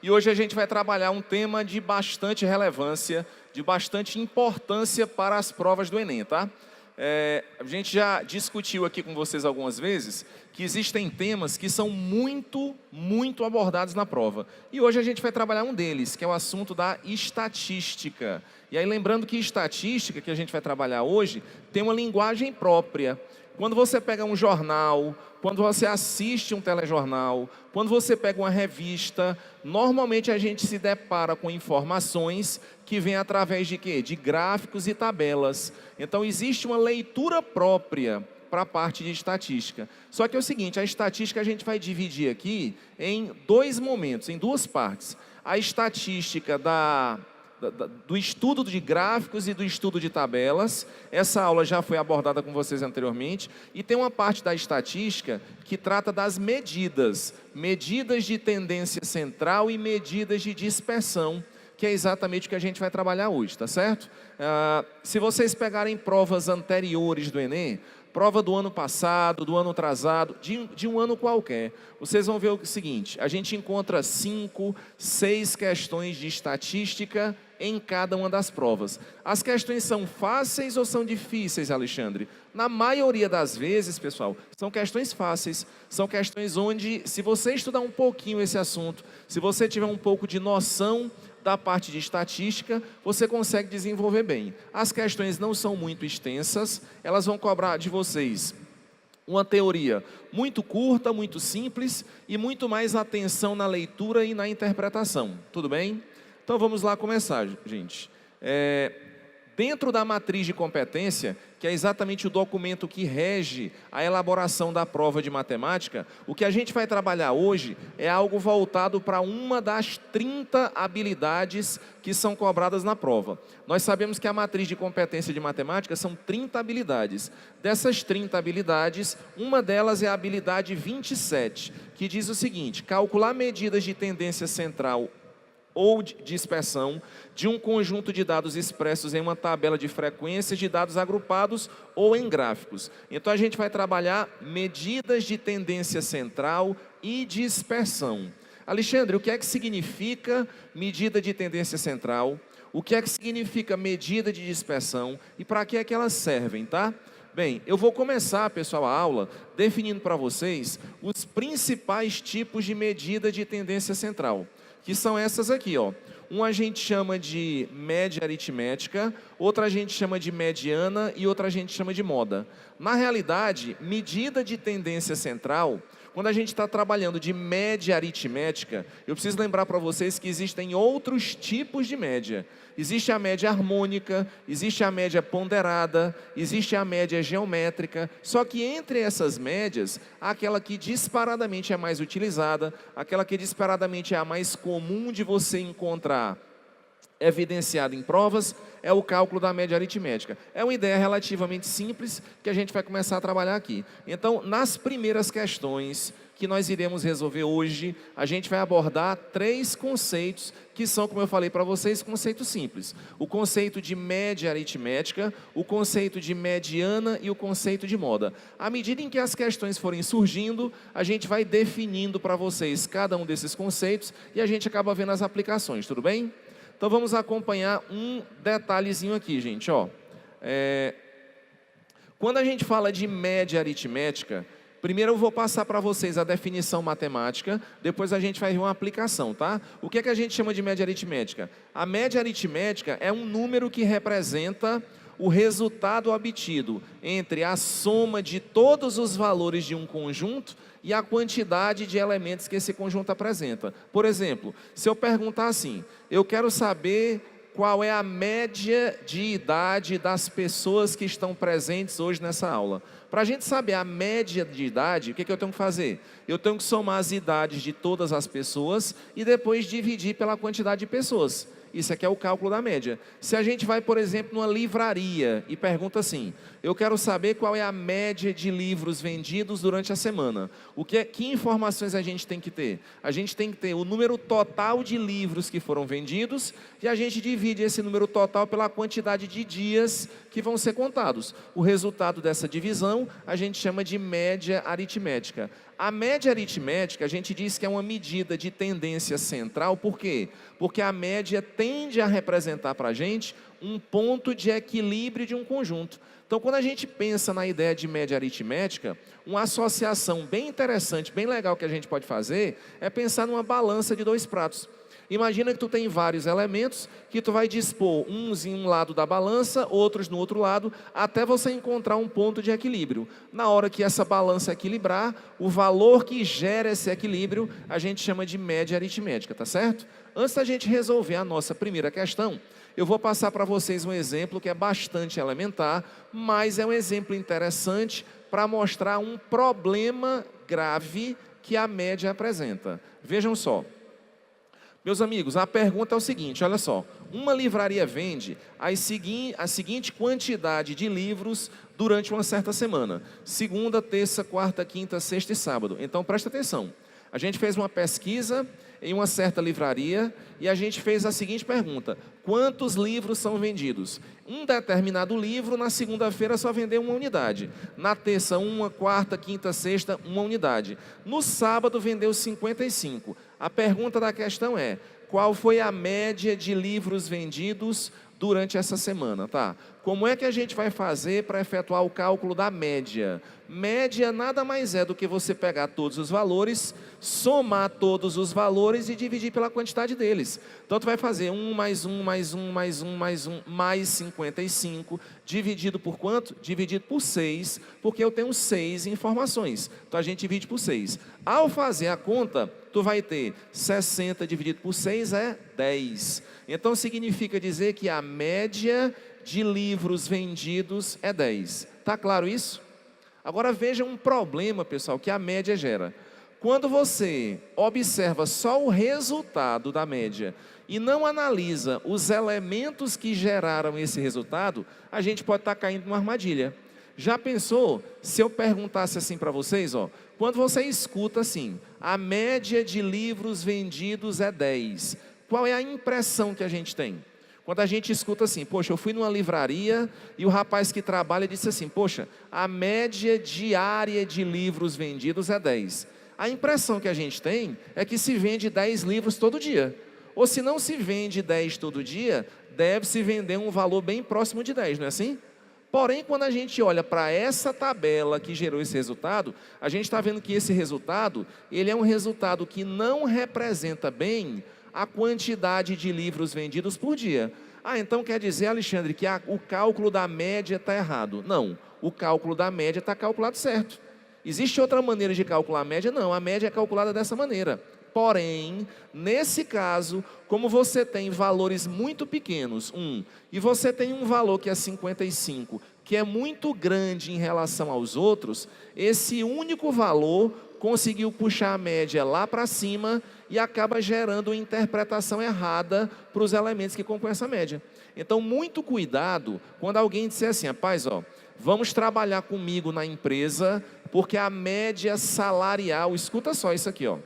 E hoje a gente vai trabalhar um tema de bastante relevância, de bastante importância para as provas do Enem, tá? A gente já discutiu aqui com vocês algumas vezes que existem temas que são muito abordados na prova. E hoje a gente vai trabalhar um deles, que é o assunto da estatística. E aí lembrando que estatística, que a gente vai trabalhar hoje, tem uma linguagem própria. Quando você pega um jornal, quando você assiste um telejornal, quando você pega uma revista, normalmente a gente se depara com informações que vêm através de quê? De gráficos e tabelas. Então existe uma leitura própria para a parte de estatística. Só que é o seguinte, a estatística a gente vai dividir aqui em dois momentos, em duas partes. A estatística do estudo de gráficos e do estudo de tabelas. Essa aula já foi abordada com vocês anteriormente. E tem uma parte da estatística que trata das medidas. Medidas de tendência central e medidas de dispersão, que é exatamente o que a gente vai trabalhar hoje, tá certo? Se vocês pegarem provas anteriores do Enem, prova do ano passado, do ano atrasado, de um ano qualquer, vocês vão ver o seguinte, a gente encontra 5, 6 questões de estatística em cada uma das provas. As questões são fáceis ou são difíceis, Alexandre? Na maioria das vezes, pessoal, são questões fáceis, são questões onde, se você estudar um pouquinho esse assunto, se você tiver um pouco de noção da parte de estatística, você consegue desenvolver bem. As questões não são muito extensas, elas vão cobrar de vocês uma teoria muito curta, muito simples e muito mais atenção na leitura e na interpretação. Tudo bem? Então vamos lá começar, gente. Dentro da matriz de competência, que é exatamente o documento que rege a elaboração da prova de matemática, o que a gente vai trabalhar hoje é algo voltado para uma das 30 habilidades que são cobradas na prova. Nós sabemos que a matriz de competência de matemática são 30 habilidades. Dessas 30 habilidades, uma delas é a habilidade 27, que diz o seguinte: calcular medidas de tendência central ou dispersão de um conjunto de dados expressos em uma tabela de frequências de dados agrupados ou em gráficos. Então a gente vai trabalhar medidas de tendência central e dispersão. Alexandre, o que é que significa medida de tendência central? O que é que significa medida de dispersão? E para que é que elas servem, tá? Bem, eu vou começar, pessoal, a aula definindo para vocês os principais tipos de medida de tendência central, que são essas aqui, ó. Um a gente chama de média aritmética, outra a gente chama de mediana e outra a gente chama de moda. Na realidade, medida de tendência central, quando a gente está trabalhando de média aritmética, eu preciso lembrar para vocês que existem outros tipos de média. Existe a média harmônica, existe a média ponderada, existe a média geométrica, só que entre essas médias, aquela que disparadamente é mais utilizada, aquela que disparadamente é a mais comum de você encontrar evidenciada em provas, é o cálculo da média aritmética. É uma ideia relativamente simples que a gente vai começar a trabalhar aqui. Então, nas primeiras questões que nós iremos resolver hoje, a gente vai abordar 3 conceitos que são, como eu falei para vocês, conceitos simples. O conceito de média aritmética, o conceito de mediana e o conceito de moda. À medida em que as questões forem surgindo, a gente vai definindo para vocês cada um desses conceitos e a gente acaba vendo as aplicações, tudo bem? Então vamos acompanhar um detalhezinho aqui, gente, ó. Quando a gente fala de média aritmética, primeiro eu vou passar para vocês a definição matemática, depois a gente vai ver uma aplicação, tá? O que é que a gente chama de média aritmética? A média aritmética é um número que representa o resultado obtido entre a soma de todos os valores de um conjunto e a quantidade de elementos que esse conjunto apresenta. Por exemplo, se eu perguntar assim, eu quero saber qual é a média de idade das pessoas que estão presentes hoje nessa aula. Para a gente saber a média de idade, o que eu tenho que fazer? Eu tenho que somar as idades de todas as pessoas e depois dividir pela quantidade de pessoas. Isso aqui é o cálculo da média. Se a gente vai, por exemplo, numa livraria e pergunta assim, eu quero saber qual é a média de livros vendidos durante a semana. Que informações a gente tem que ter? A gente tem que ter o número total de livros que foram vendidos e a gente divide esse número total pela quantidade de dias que vão ser contados. O resultado dessa divisão a gente chama de média aritmética. A média aritmética, a gente diz que é uma medida de tendência central, por quê? Porque a média tende a representar para a gente um ponto de equilíbrio de um conjunto. Então, quando a gente pensa na ideia de média aritmética, uma associação bem interessante, bem legal que a gente pode fazer, é pensar numa balança de dois pratos. Imagina que tu tem vários elementos que tu vai dispor uns em um lado da balança, outros no outro lado, até você encontrar um ponto de equilíbrio. Na hora que essa balança equilibrar, o valor que gera esse equilíbrio, a gente chama de média aritmética, tá certo? Antes da gente resolver a nossa primeira questão, eu vou passar para vocês um exemplo que é bastante elementar, mas é um exemplo interessante para mostrar um problema grave que a média apresenta. Vejam só. Meus amigos, a pergunta é o seguinte, olha só. Uma livraria vende a seguinte quantidade de livros durante uma certa semana. Segunda, terça, quarta, quinta, sexta e sábado. Então, presta atenção. A gente fez uma pesquisa em uma certa livraria e a gente fez a seguinte pergunta: quantos livros são vendidos? Um determinado livro, na segunda-feira só vendeu uma unidade. Na terça, uma, quarta, quinta, sexta, uma unidade. No sábado, vendeu 55. A pergunta da questão é: qual foi a média de livros vendidos durante essa semana, tá? Como é que a gente vai fazer para efetuar o cálculo da média? Média nada mais é do que você pegar todos os valores, somar todos os valores e dividir pela quantidade deles. Então, tu vai fazer 1 mais 1 mais 1 mais 1 mais 1 mais 55, dividido por quanto? Dividido por 6, porque eu tenho 6 informações. Então, a gente divide por 6. Ao fazer a conta, tu vai ter 60 dividido por 6 é 10. Então, significa dizer que a média de livros vendidos é 10. Tá claro isso? Agora veja um problema, pessoal, que a média gera. Quando você observa só o resultado da média e não analisa os elementos que geraram esse resultado, a gente pode estar caindo numa armadilha. Já pensou se eu perguntasse assim para vocês, ó, quando você escuta assim, a média de livros vendidos é 10, qual é a impressão que a gente tem? Quando a gente escuta assim, poxa, eu fui numa livraria e o rapaz que trabalha disse assim, poxa, a média diária de livros vendidos é 10. A impressão que a gente tem é que se vende 10 livros todo dia. Ou se não se vende 10 todo dia, deve-se vender um valor bem próximo de 10, não é assim? Porém, quando a gente olha para essa tabela que gerou esse resultado, a gente está vendo que esse resultado, ele é um resultado que não representa bem a quantidade de livros vendidos por dia. Ah, então quer dizer, Alexandre, que o cálculo da média está errado. Não, o cálculo da média está calculado certo. Existe outra maneira de calcular a média? Não, a média é calculada dessa maneira. Porém, nesse caso, como você tem valores muito pequenos, e você tem um valor que é 55, que é muito grande em relação aos outros, esse único valor conseguiu puxar a média lá para cima e acaba gerando uma interpretação errada para os elementos que compõem essa média. Então, muito cuidado quando alguém disser assim, rapaz, ó, vamos trabalhar comigo na empresa, porque a média salarial, escuta só isso aqui, ó.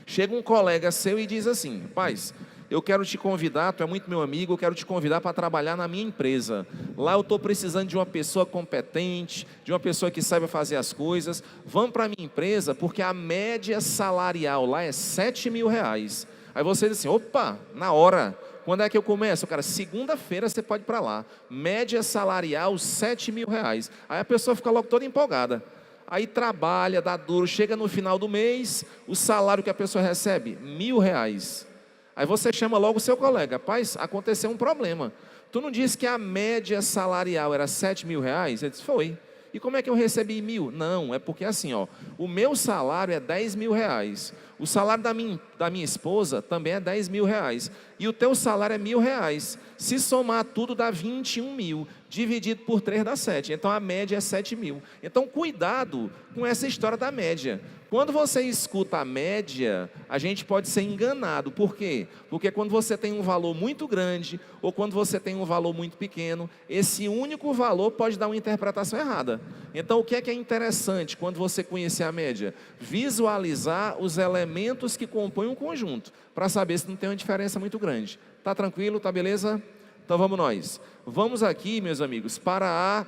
Chega um colega seu e diz assim, rapaz, eu quero te convidar, tu é muito meu amigo, eu quero te convidar para trabalhar na minha empresa. Lá eu estou precisando de uma pessoa competente, de uma pessoa que saiba fazer as coisas. Vamos para a minha empresa, porque a média salarial lá é R$7.000. Aí você diz assim, opa, na hora. Quando é que eu começo? Cara, segunda-feira você pode ir para lá. Média salarial, R$7.000. Aí a pessoa fica logo toda empolgada. Aí trabalha, dá duro, chega no final do mês, o salário que a pessoa recebe, R$1.000. Aí você chama logo o seu colega, rapaz, aconteceu um problema. Tu não disse que a média salarial era R$7.000? Ele disse, foi. E como é que eu recebi 1.000? Não, é porque assim, ó, o meu salário é R$10.000. O salário da minha esposa também é R$10.000. E o teu salário é R$1.000. Se somar tudo dá 21.000. Dividido por 3 dá 7. Então a média é 7.000. Então cuidado com essa história da média. Quando você escuta a média, a gente pode ser enganado. Por quê? Porque quando você tem um valor muito grande ou quando você tem um valor muito pequeno, esse único valor pode dar uma interpretação errada. Então o que é interessante quando você conhecer a média? Visualizar os elementos que compõem um conjunto, para saber se não tem uma diferença muito grande. Tá tranquilo? Tá beleza? Então vamos nós. Vamos aqui, meus amigos, para a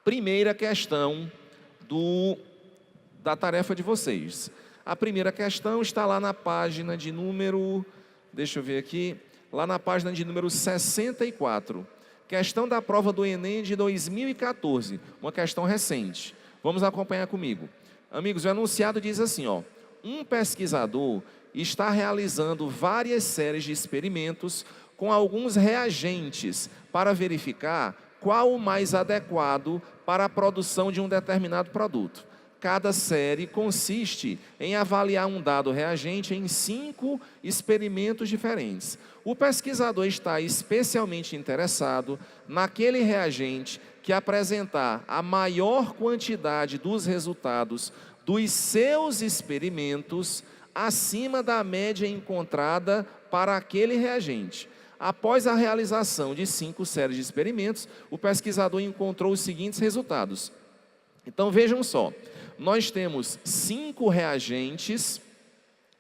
primeira questão da tarefa de vocês. A primeira questão está lá na página de número, deixa eu ver aqui, lá na página de número 64. Questão da prova do Enem de 2014, uma questão recente. Vamos acompanhar comigo. Amigos, o enunciado diz assim, ó: um pesquisador está realizando várias séries de experimentos com alguns reagentes para verificar qual o mais adequado para a produção de um determinado produto. Cada série consiste em avaliar um dado reagente em 5 experimentos diferentes. O pesquisador está especialmente interessado naquele reagente que apresentar a maior quantidade dos resultados dos seus experimentos acima da média encontrada para aquele reagente. Após a realização de 5 séries de experimentos, o pesquisador encontrou os seguintes resultados. Então vejam só, nós temos 5 reagentes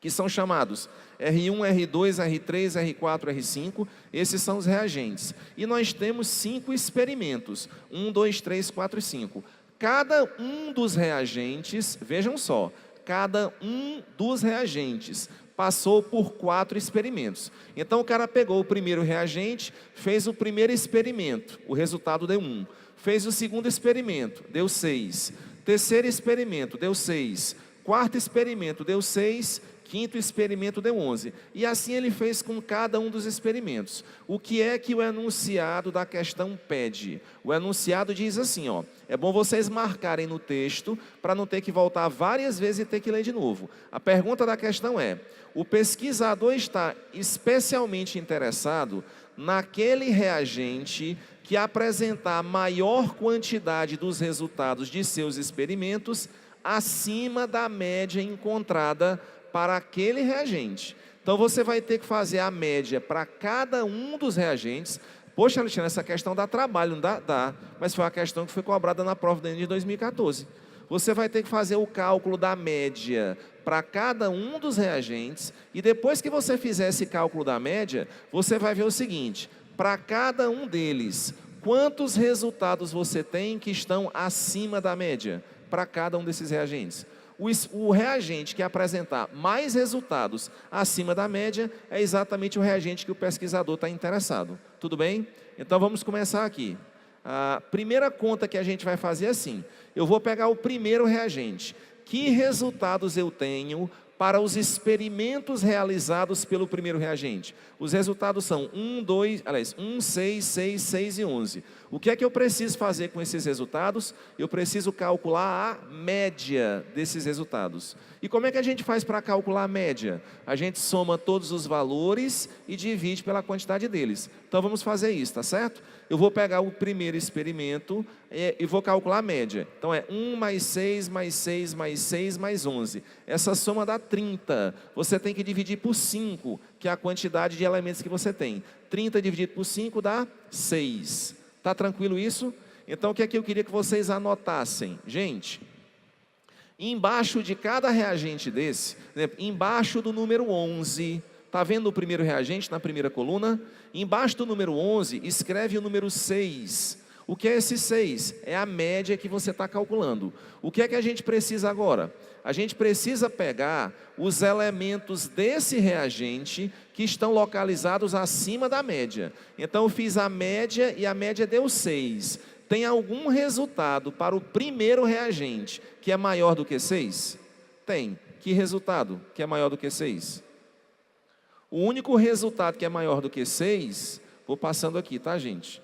que são chamados R1, R2, R3, R4, R5, esses são os reagentes. E nós temos 5 experimentos, 1, 2, 3, 4 e 5. Cada um dos reagentes, vejam só, cada um dos reagentes passou por 4 experimentos. Então o cara pegou o primeiro reagente, fez o primeiro experimento, o resultado deu 1. Fez o segundo experimento, deu 6. Terceiro experimento, deu 6. Quarto experimento, deu 6. Quinto experimento, deu 11. E assim ele fez com cada um dos experimentos. O que é que o enunciado da questão pede? O enunciado diz assim, ó: é bom vocês marcarem no texto, para não ter que voltar várias vezes e ter que ler de novo. A pergunta da questão é: o pesquisador está especialmente interessado naquele reagente que apresentar maior quantidade dos resultados de seus experimentos acima da média encontrada para aquele reagente. Então você vai ter que fazer a média para cada um dos reagentes. Poxa, Alexandre, essa questão dá trabalho, não dá? Dá, mas foi uma questão que foi cobrada na prova do Enem de 2014. Você vai ter que fazer o cálculo da média para cada um dos reagentes, e depois que você fizer esse cálculo da média, você vai ver o seguinte: para cada um deles, quantos resultados você tem que estão acima da média para cada um desses reagentes? O reagente que apresentar mais resultados acima da média é exatamente o reagente que o pesquisador está interessado. Tudo bem? Então vamos começar aqui. A primeira conta que a gente vai fazer é assim: eu vou pegar o primeiro reagente. Que resultados eu tenho para os experimentos realizados pelo primeiro reagente? Os resultados são 1, 6, 6, 6 e 11. O que é que eu preciso fazer com esses resultados? Eu preciso calcular a média desses resultados. E como é que a gente faz para calcular a média? A gente soma todos os valores e divide pela quantidade deles. Então vamos fazer isso, tá certo? Eu vou pegar o primeiro experimento e vou calcular a média. Então é 1 mais 6, mais 6, mais 6, mais 11. Essa soma dá 30. Você tem que dividir por 5, que é a quantidade de elementos que você tem. 30 dividido por 5 dá 6. Tá tranquilo isso? Então o que é que eu queria que vocês anotassem? Gente, embaixo de cada reagente desse, embaixo do número 11, está vendo o primeiro reagente na primeira coluna? Embaixo do número 11, escreve o número 6. O que é esse 6? É a média que você está calculando. O que é que a gente precisa agora? A gente precisa pegar os elementos desse reagente que estão localizados acima da média. Então eu fiz a média e a média deu 6. Tem algum resultado para o primeiro reagente que é maior do que 6? Tem. Que resultado que é maior do que 6? O único resultado que é maior do que 6, vou passando aqui, tá, gente?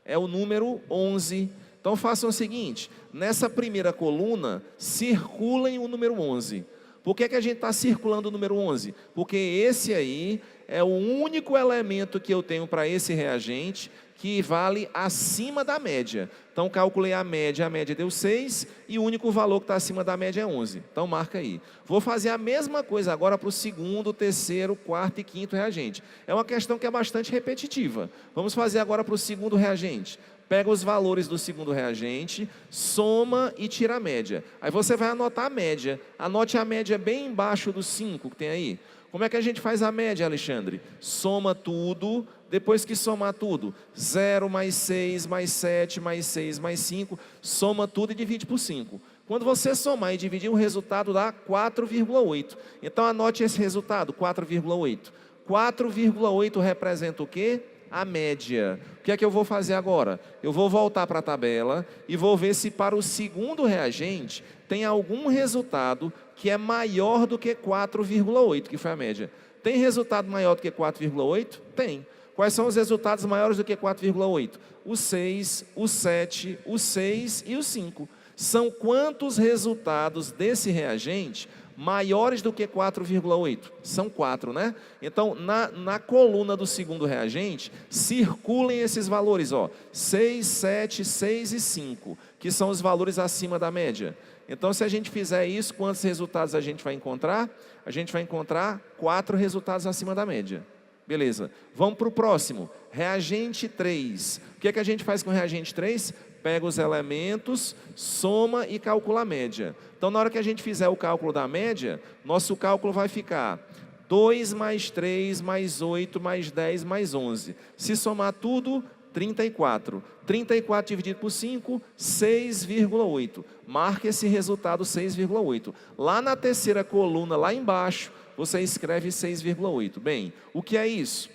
É o número 11. Então façam o seguinte: nessa primeira coluna, circulem o número 11. Por que a gente está circulando o número 11? Porque esse aí é o único elemento que eu tenho para esse reagente que vale acima da média. Então calculei a média deu 6 e o único valor que está acima da média é 11. Então marca aí. Vou fazer a mesma coisa agora para o segundo, terceiro, quarto e quinto reagente. É uma questão que é bastante repetitiva. Vamos fazer agora para o segundo reagente. Pega os valores do segundo reagente, soma e tira a média. Aí você vai anotar a média. Anote a média bem embaixo dos 5 que tem aí. Como é que a gente faz a média, Alexandre? Soma tudo, depois que somar tudo, 0 mais 6, mais 7, mais 6, mais 5, soma tudo e divide por 5. Quando você somar e dividir, o resultado dá 4,8. Então, anote esse resultado, 4,8. 4,8 representa o quê? A média. O que é que eu vou fazer agora? Eu vou voltar para a tabela e vou ver se para o segundo reagente tem algum resultado que é maior do que 4,8, que foi a média. Tem resultado maior do que 4,8? Tem. Quais são os resultados maiores do que 4,8? O 6, o 7, o 6 e o 5. São quantos resultados desse reagente maiores do que 4,8? São 4, né? Então, na coluna do segundo reagente, circulem esses valores, ó, 6, 7, 6 e 5, que são os valores acima da média. Então, se a gente fizer isso, quantos resultados a gente vai encontrar? A gente vai encontrar 4 resultados acima da média. Beleza. Vamos para o próximo. Reagente 3. O que é que a gente faz com o reagente 3? Pega os elementos, soma e calcula a média. Então, na hora que a gente fizer o cálculo da média, nosso cálculo vai ficar 2 mais 3 mais 8 mais 10 mais 11. Se somar tudo, 34. 34 dividido por 5, 6,8. Marque esse resultado 6,8. Lá na terceira coluna, lá embaixo, você escreve 6,8. Bem, o que é isso?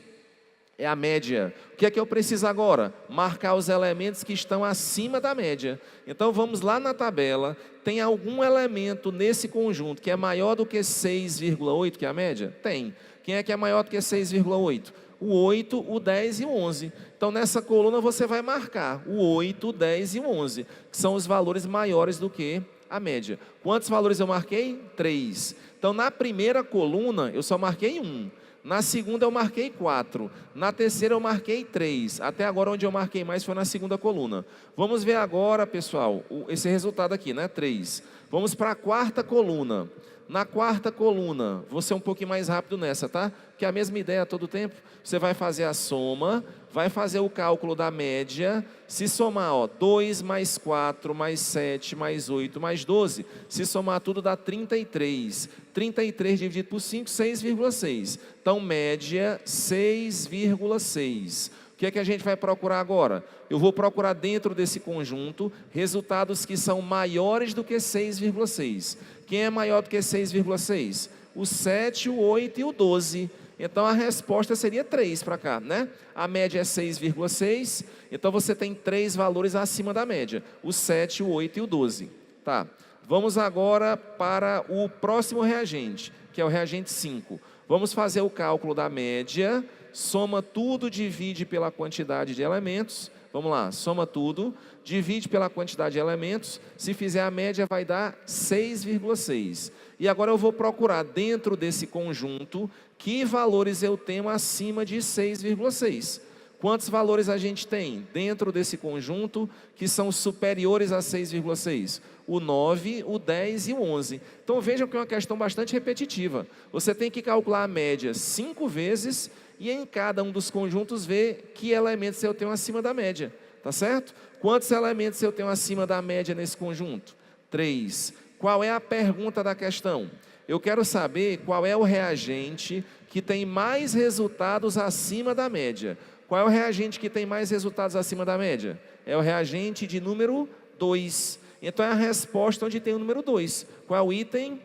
É a média. O que é que eu preciso agora? Marcar os elementos que estão acima da média. Então, vamos lá na tabela. Tem algum elemento nesse conjunto que é maior do que 6,8, que é a média? Tem. Quem é que é maior do que 6,8? O 8, o 10 e o 11. Então, nessa coluna você vai marcar o 8, o 10 e o 11, que são os valores maiores do que a média. Quantos valores eu marquei? 3. Então, na primeira coluna, eu só marquei 1. Na segunda eu marquei 4, na terceira eu marquei 3, até agora onde eu marquei mais foi na segunda coluna. Vamos ver agora, pessoal, esse resultado aqui, né, 3. Vamos para a quarta coluna. Na quarta coluna, vou ser um pouquinho mais rápido nessa, tá? Que é a mesma ideia todo o tempo. Você vai fazer a soma, vai fazer o cálculo da média. Se somar, ó, 2 mais 4 mais 7 mais 8 mais 12, se somar tudo dá 33. 33 dividido por 5, 6,6. Então, média 6,6. O que é que a gente vai procurar agora? Eu vou procurar dentro desse conjunto resultados que são maiores do que 6,6. Quem é maior do que 6,6? O 7, o 8 e o 12. Então, a resposta seria 3 para cá, né? A média é 6,6, então você tem 3 valores acima da média. O 7, o 8 e o 12. Tá. Vamos agora para o próximo reagente, que é o reagente 5. Vamos fazer o cálculo da média, soma tudo, divide pela quantidade de elementos. Vamos lá, soma tudo, divide pela quantidade de elementos. Se fizer a média, vai dar 6,6. E agora eu vou procurar dentro desse conjunto que valores eu tenho acima de 6,6. Quantos valores a gente tem dentro desse conjunto que são superiores a 6,6? O 9, o 10 e o 11. Então vejam que é uma questão bastante repetitiva. Você tem que calcular a média 5 vezes e em cada um dos conjuntos ver que elementos eu tenho acima da média. Tá certo? Quantos elementos eu tenho acima da média nesse conjunto? 3. Qual é a pergunta da questão? Eu quero saber qual é o reagente que tem mais resultados acima da média. Qual é o reagente que tem mais resultados acima da média? É o reagente de número 2. Então, é a resposta onde tem o número 2. Qual é o item?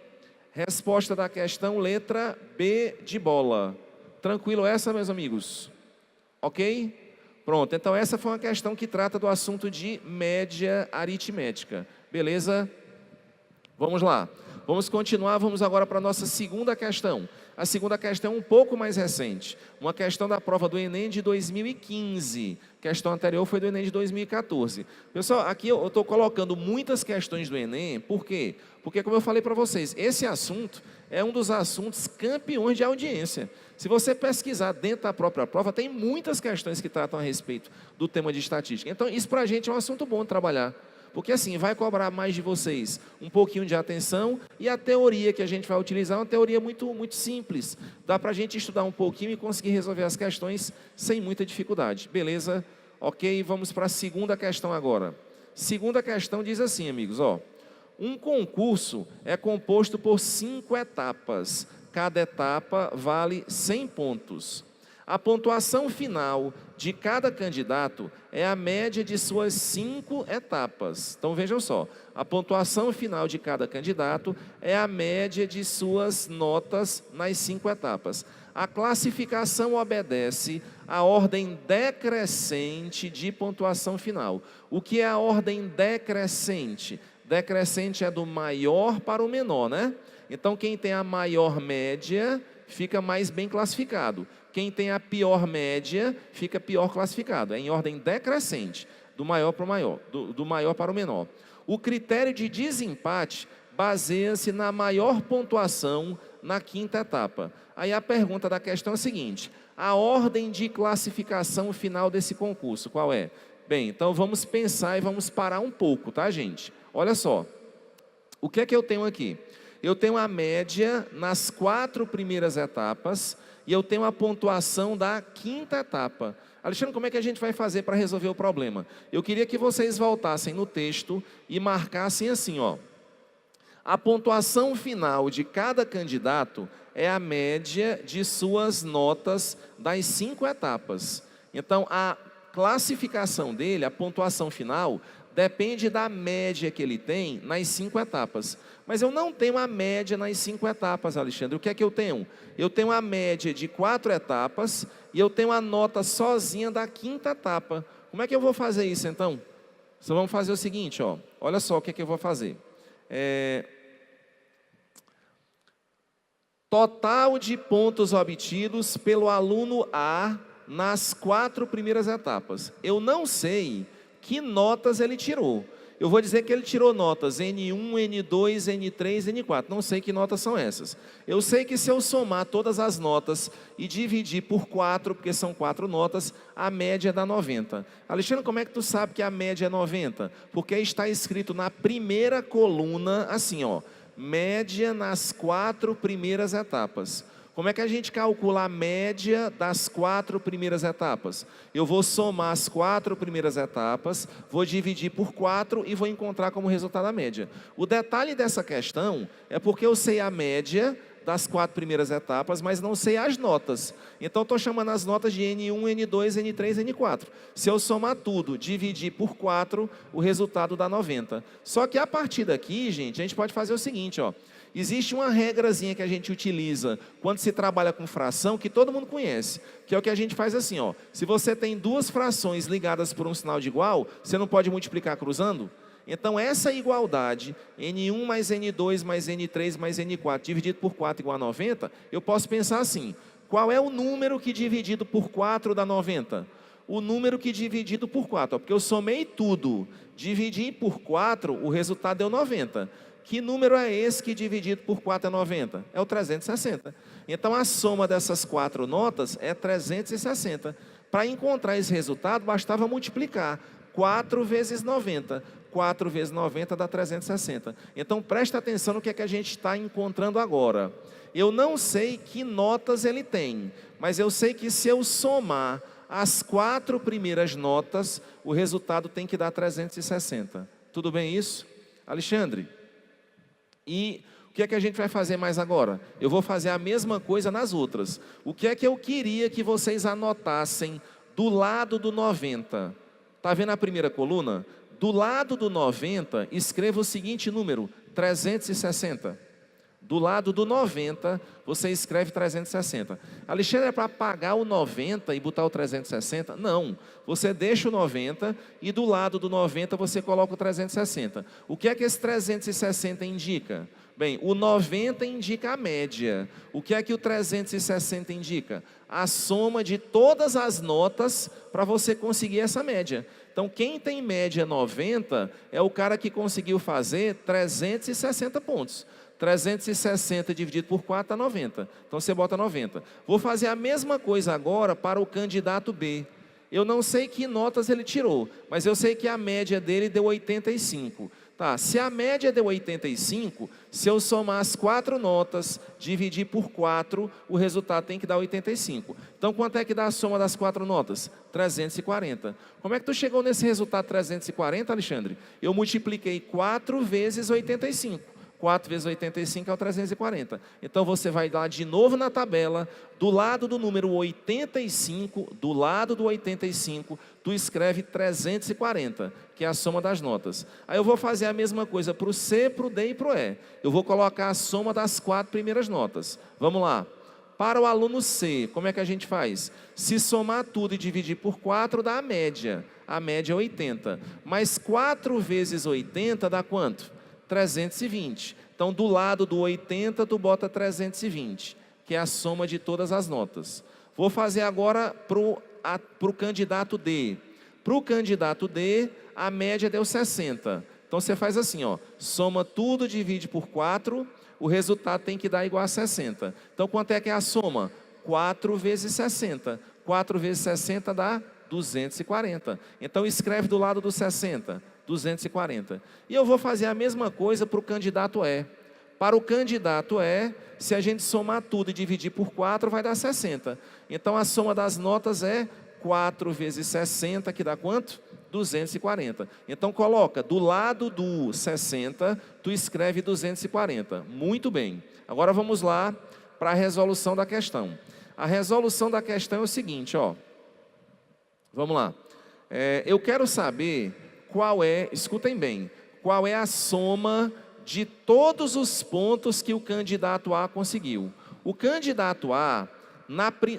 Resposta da questão, letra B de bola. Tranquilo essa, meus amigos? Ok? Pronto, então essa foi uma questão que trata do assunto de média aritmética. Beleza? Vamos lá. Vamos continuar, vamos agora para a nossa segunda questão. A segunda questão é um pouco mais recente. Uma questão da prova do Enem de 2015. A questão anterior foi do Enem de 2014. Pessoal, aqui eu estou colocando muitas questões do Enem. Por quê? Porque, como eu falei para vocês, esse assunto é um dos assuntos campeões de audiência. Se você pesquisar dentro da própria prova, tem muitas questões que tratam a respeito do tema de estatística. Então, isso para a gente é um assunto bom de trabalhar. Porque assim, vai cobrar mais de vocês um pouquinho de atenção e a teoria que a gente vai utilizar é uma teoria muito simples. Dá para a gente estudar um pouquinho e conseguir resolver as questões sem muita dificuldade. Beleza? Ok, vamos para a segunda questão agora. Segunda questão diz assim, amigos, ó. Um concurso é composto por 5 etapas. Cada etapa vale 100 pontos. A pontuação final de cada candidato é a média de suas 5 etapas. Então vejam só, a pontuação final de cada candidato é a média de suas notas nas 5 etapas. A classificação obedece à ordem decrescente de pontuação final. O que é a ordem decrescente? Decrescente é do maior para o menor, né? Então quem tem a maior média fica mais bem classificado. Quem tem a pior média fica pior classificado. É em ordem decrescente, do maior para o maior, do maior para o menor. O critério de desempate baseia-se na maior pontuação na 5ª etapa. Aí a pergunta da questão é a seguinte: a ordem de classificação final desse concurso, qual é? Bem, então vamos pensar e vamos parar um pouco, tá, gente? Olha só, o que é que eu tenho aqui? Eu tenho a média nas 4 primeiras etapas e eu tenho a pontuação da 5ª etapa. Alexandre, como é que a gente vai fazer para resolver o problema? Eu queria que vocês voltassem no texto e marcassem assim, ó. A pontuação final de cada candidato é a média de suas notas das 5 etapas. Então, a classificação dele, a pontuação final, depende da média que ele tem nas 5 etapas. Mas eu não tenho a média nas 5 etapas, Alexandre. O que é que eu tenho? Eu tenho a média de 4 etapas e eu tenho a nota sozinha da 5ª etapa. Como é que eu vou fazer isso, então? Então vamos fazer o seguinte, ó. Olha só o que é que eu vou fazer. Total de pontos obtidos pelo aluno A nas 4 primeiras etapas. Eu não sei que notas ele tirou. Eu vou dizer que ele tirou notas N1, N2, N3, N4. Não sei que notas são essas. Eu sei que se eu somar todas as notas e dividir por 4, porque são 4 notas, a média dá 90. Alexandre, como é que tu sabe que a média é 90? Porque está escrito na primeira coluna assim, ó. Média nas 4 primeiras etapas. Como é que a gente calcula a média das 4 primeiras etapas? Eu vou somar as 4 primeiras etapas, vou dividir por 4 e vou encontrar como resultado a média. O detalhe dessa questão é porque eu sei a média das 4 primeiras etapas, mas não sei as notas. Então, estou chamando as notas de N1, N2, N3, N4. Se eu somar tudo, dividir por 4, o resultado dá 90. Só que a partir daqui, gente, a gente pode fazer o seguinte, ó. Existe uma regrazinha que a gente utiliza quando se trabalha com fração, que todo mundo conhece, que é o que a gente faz assim, ó. Se você tem 2 frações ligadas por um sinal de igual, você não pode multiplicar cruzando? Então, essa igualdade, N1 mais N2 mais N3 mais N4, dividido por 4 igual a 90, eu posso pensar assim, qual é o número que dividido por 4 dá 90? O número que dividido por 4, ó, porque eu somei tudo, dividi por 4, o resultado deu 90. Que número é esse que dividido por 4 é 90? É o 360. Então, a soma dessas 4 notas é 360. Para encontrar esse resultado, bastava multiplicar 4 vezes 90. 4 vezes 90 dá 360. Então, presta atenção no que é que a gente está encontrando agora. Eu não sei que notas ele tem, mas eu sei que se eu somar as 4 primeiras notas, o resultado tem que dar 360. Tudo bem isso? Alexandre? E o que é que a gente vai fazer mais agora? Eu vou fazer a mesma coisa nas outras. O que é que eu queria que vocês anotassem do lado do 90? Está vendo a primeira coluna? Do lado do 90, escreva o seguinte número, 360. Do lado do 90, você escreve 360. Alexandre, é para apagar o 90 e botar o 360? Não. Você deixa o 90 e do lado do 90 você coloca o 360. O que é que esse 360 indica? Bem, o 90 indica a média. O que é que o 360 indica? A soma de todas as notas para você conseguir essa média. Então, quem tem média 90 é o cara que conseguiu fazer 360 pontos. 360 dividido por 4 dá 90. Então, você bota 90. Vou fazer a mesma coisa agora para o candidato B. Eu não sei que notas ele tirou, mas eu sei que a média dele deu 85. Tá, se a média deu 85, se eu somar as 4 notas, dividir por 4, o resultado tem que dar 85. Então, quanto é que dá a soma das 4 notas? 340. Como é que tu chegou nesse resultado 340, Alexandre? Eu multipliquei 4 vezes 85. 4 vezes 85 é o 340. Então, você vai lá de novo na tabela, do lado do número 85, do lado do 85, tu escreve 340, que é a soma das notas. Aí eu vou fazer a mesma coisa para o C, para o D e para o E. Eu vou colocar a soma das 4 primeiras notas. Vamos lá. Para o aluno C, como é que a gente faz? Se somar tudo e dividir por 4, dá a média. A média é 80. Mas 4 vezes 80 dá quanto? 320. Então, do lado do 80, tu bota 320, que é a soma de todas as notas. Vou fazer agora para o candidato D. Para o candidato D, a média deu 60. Então, você faz assim, ó, soma tudo, divide por 4, o resultado tem que dar igual a 60. Então, quanto é que é a soma? 4 vezes 60. 4 vezes 60 dá 240. Então, escreve do lado do 60, 240. E eu vou fazer a mesma coisa para o candidato E. Para o candidato E, se a gente somar tudo e dividir por 4, vai dar 60. Então, a soma das notas é 4 vezes 60, que dá quanto? 240. Então, coloca do lado do 60, tu escreve 240. Muito bem. Agora, vamos lá para a resolução da questão. A resolução da questão é o seguinte, ó. Vamos lá. Eu quero saber qual é, escutem bem, qual é a soma de todos os pontos que o candidato A conseguiu. O candidato A,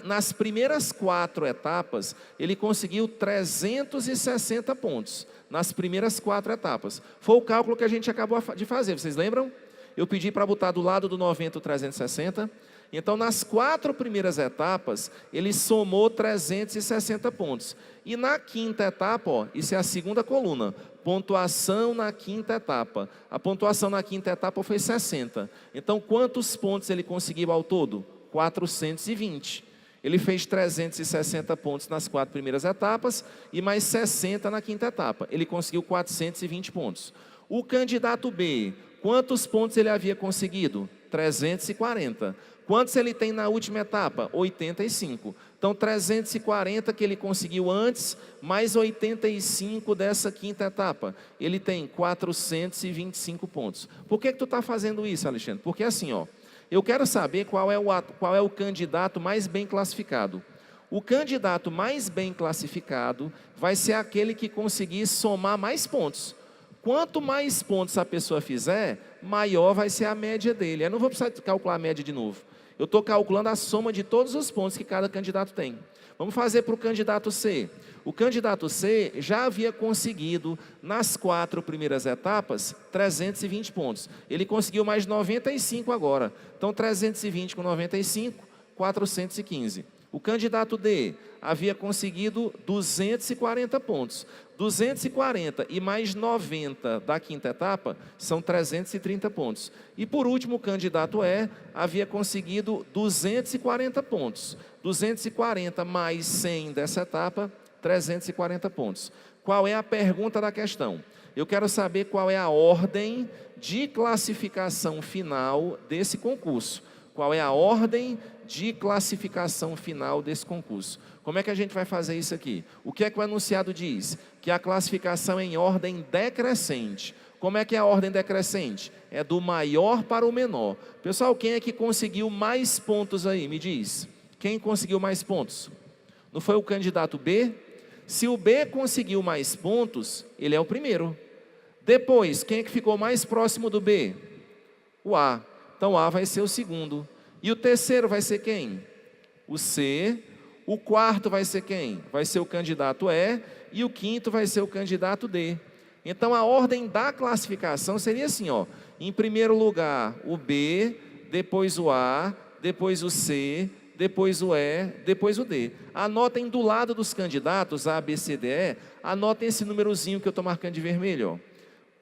nas primeiras 4 etapas, ele conseguiu 360 pontos. Nas primeiras 4 etapas. Foi o cálculo que a gente acabou de fazer, vocês lembram? Eu pedi para botar do lado do 90 o 360. Então, nas 4 primeiras etapas, ele somou 360 pontos. E na 5ª etapa, ó, isso é a segunda coluna, pontuação na 5ª etapa. A pontuação na 5ª etapa foi 60. Então, quantos pontos ele conseguiu ao todo? 420. Ele fez 360 pontos nas 4 primeiras etapas e mais 60 na 5ª etapa. Ele conseguiu 420 pontos. O candidato B, quantos pontos ele havia conseguido? 340. Quantos ele tem na última etapa? 85. Então, 340 que ele conseguiu antes, mais 85 dessa 5ª etapa. Ele tem 425 pontos. Por que tu está fazendo isso, Alexandre? Porque assim, ó, eu quero saber qual é o candidato mais bem classificado. O candidato mais bem classificado vai ser aquele que conseguir somar mais pontos. Quanto mais pontos a pessoa fizer, maior vai ser a média dele. Eu não vou precisar calcular a média de novo. Eu estou calculando a soma de todos os pontos que cada candidato tem. Vamos fazer para o candidato C. O candidato C já havia conseguido, nas 4 primeiras etapas, 320 pontos. Ele conseguiu mais 95 agora. Então, 320 com 95, 415. O candidato D havia conseguido 240 pontos. 240 e mais 90 da 5ª etapa são 330 pontos. E por último, o candidato E havia conseguido 240 pontos. 240 mais 100 dessa etapa, 340 pontos. Qual é a pergunta da questão? Eu quero saber qual é a ordem de classificação final desse concurso. Qual é a ordem de classificação final desse concurso? Como é que a gente vai fazer isso aqui? O que é que o enunciado diz? Que a classificação é em ordem decrescente. Como é que é a ordem decrescente? É do maior para o menor. Pessoal, quem é que conseguiu mais pontos aí? Me diz. Quem conseguiu mais pontos? Não foi o candidato B? Se o B conseguiu mais pontos, ele é o primeiro. Depois, quem é que ficou mais próximo do B? O A. Então, o A vai ser o segundo. E o terceiro vai ser quem? O C. O quarto vai ser quem? Vai ser o candidato E. E o quinto vai ser o candidato D. Então, a ordem da classificação seria assim, ó. Em primeiro lugar, o B, depois o A, depois o C, depois o E, depois o D. Anotem do lado dos candidatos, A, B, C, D, E, anotem esse númerozinho que eu estou marcando de vermelho, ó.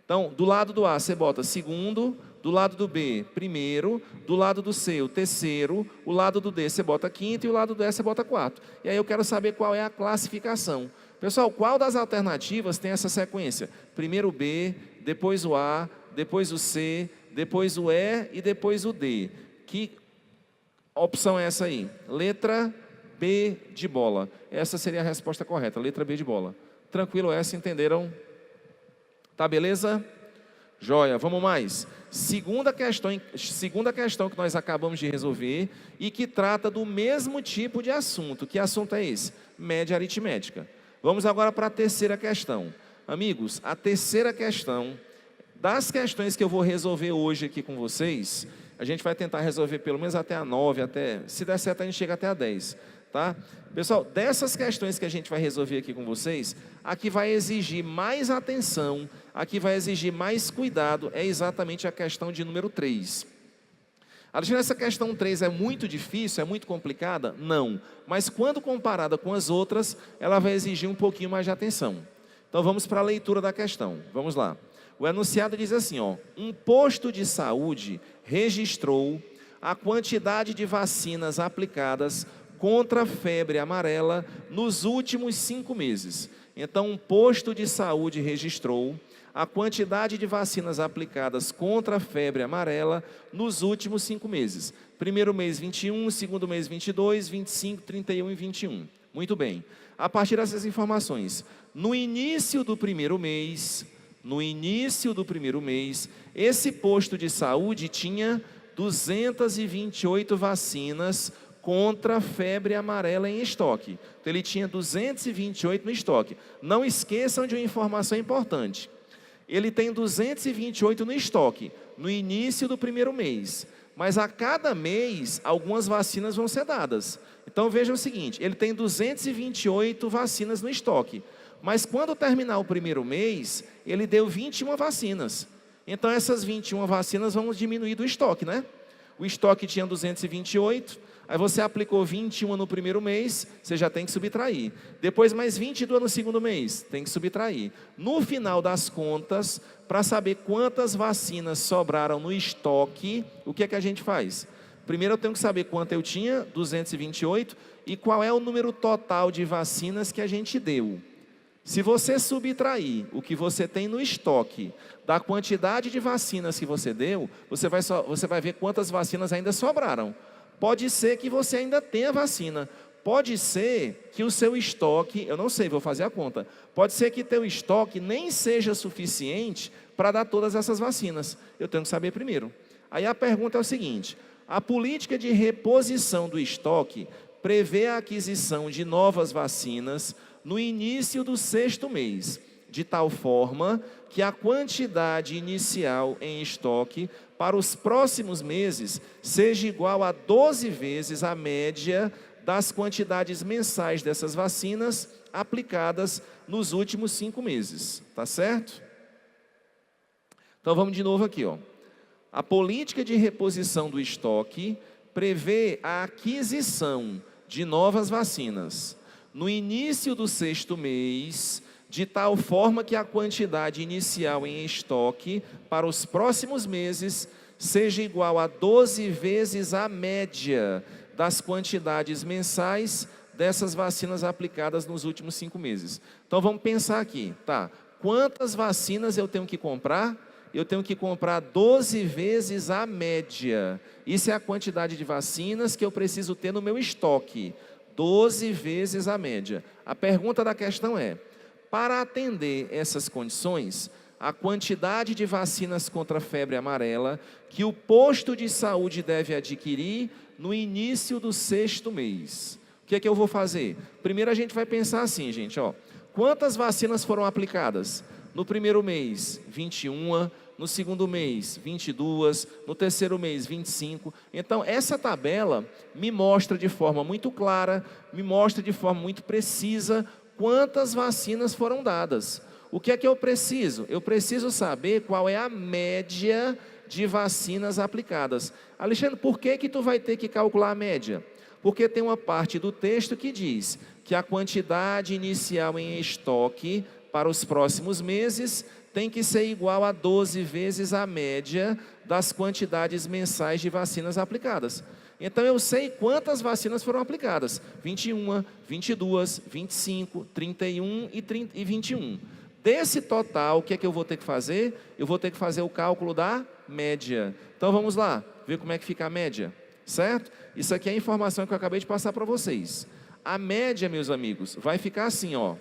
Então, do lado do A, você bota segundo, do lado do B, primeiro, do lado do C, o terceiro, o lado do D, você bota quinto, e o lado do E, você bota quarto. E aí eu quero saber qual é a classificação. Pessoal, qual das alternativas tem essa sequência? Primeiro o B, depois o A, depois o C, depois o E e depois o D. Que opção é essa aí? Letra B de bola. Essa seria a resposta correta, letra B de bola. Tranquilo essa, entenderam? Tá beleza? Joia, vamos mais. Segunda questão que nós acabamos de resolver e que trata do mesmo tipo de assunto. Que assunto é esse? Média aritmética. Vamos agora para a terceira questão. Amigos, a terceira questão, das questões que eu vou resolver hoje aqui com vocês, a gente vai tentar resolver pelo menos até a 9, se der certo a gente chega até a 10, tá? Pessoal, dessas questões que a gente vai resolver aqui com vocês, a que vai exigir mais atenção, a que vai exigir mais cuidado, é exatamente a questão de número 3. Alexandre, essa questão 3 é muito difícil, é muito complicada? Não, mas quando comparada com as outras, ela vai exigir um pouquinho mais de atenção. Então vamos para a leitura da questão, vamos lá. O enunciado diz assim, ó, um posto de saúde registrou a quantidade de vacinas aplicadas contra a febre amarela nos últimos 5 meses. Então, um posto de saúde registrou a quantidade de vacinas aplicadas contra a febre amarela nos últimos 5 meses. Primeiro mês 21, segundo mês 22, 25, 31 e 21. Muito bem. A partir dessas informações, no início do primeiro mês, esse posto de saúde tinha 228 vacinas contra a febre amarela em estoque. Então, ele tinha 228 no estoque. Não esqueçam de uma informação importante. Ele tem 228 no estoque, no início do primeiro mês. Mas a cada mês, algumas vacinas vão ser dadas. Então, vejam o seguinte, ele tem 228 vacinas no estoque. Mas quando terminar o primeiro mês, ele deu 21 vacinas. Então, essas 21 vacinas vão diminuir do estoque, né? O estoque tinha 228, aí você aplicou 21 no primeiro mês, você já tem que subtrair. Depois mais 22 no segundo mês, tem que subtrair. No final das contas, para saber quantas vacinas sobraram no estoque, o que é que a gente faz? Primeiro eu tenho que saber quanto eu tinha, 228, e qual é o número total de vacinas que a gente deu. Se você subtrair o que você tem no estoque da quantidade de vacinas que você deu, você vai ver quantas vacinas ainda sobraram. Pode ser que você ainda tenha vacina. Pode ser que o seu estoque, eu não sei, vou fazer a conta. Pode ser que teu estoque nem seja suficiente para dar todas essas vacinas. Eu tenho que saber primeiro. Aí a pergunta é o seguinte, a política de reposição do estoque prevê a aquisição de novas vacinas no início do 6º mês, de tal forma que a quantidade inicial em estoque para os próximos meses seja igual a 12 vezes a média das quantidades mensais dessas vacinas aplicadas nos últimos 5 meses. Tá certo? Então vamos de novo aqui, ó. A política de reposição do estoque prevê a aquisição de novas vacinas no início do 6º mês, de tal forma que a quantidade inicial em estoque para os próximos meses seja igual a 12 vezes a média das quantidades mensais dessas vacinas aplicadas nos últimos 5 meses. Então vamos pensar aqui, tá? Quantas vacinas eu tenho que comprar? Eu tenho que comprar 12 vezes a média. Isso é a quantidade de vacinas que eu preciso ter no meu estoque. 12 vezes a média. A pergunta da questão é, para atender essas condições, a quantidade de vacinas contra a febre amarela que o posto de saúde deve adquirir no início do 6º mês. O que é que eu vou fazer? Primeiro a gente vai pensar assim, gente, ó. Quantas vacinas foram aplicadas? No primeiro mês, 21, no segundo mês, 22, no terceiro mês, 25. Então, essa tabela me mostra de forma muito clara, me mostra de forma muito precisa quantas vacinas foram dadas. O que é que eu preciso? Eu preciso saber qual é a média de vacinas aplicadas. Alexandre, por que que tu vai ter que calcular a média? Porque tem uma parte do texto que diz que a quantidade inicial em estoque para os próximos meses tem que ser igual a 12 vezes a média das quantidades mensais de vacinas aplicadas. Então eu sei quantas vacinas foram aplicadas, 21, 22, 25, 31 e 21. Desse total, o que é que eu vou ter que fazer? Eu vou ter que fazer o cálculo da média. Então vamos lá, ver como é que fica a média, certo? Isso aqui é a informação que eu acabei de passar para vocês. A média, meus amigos, vai ficar assim, ó.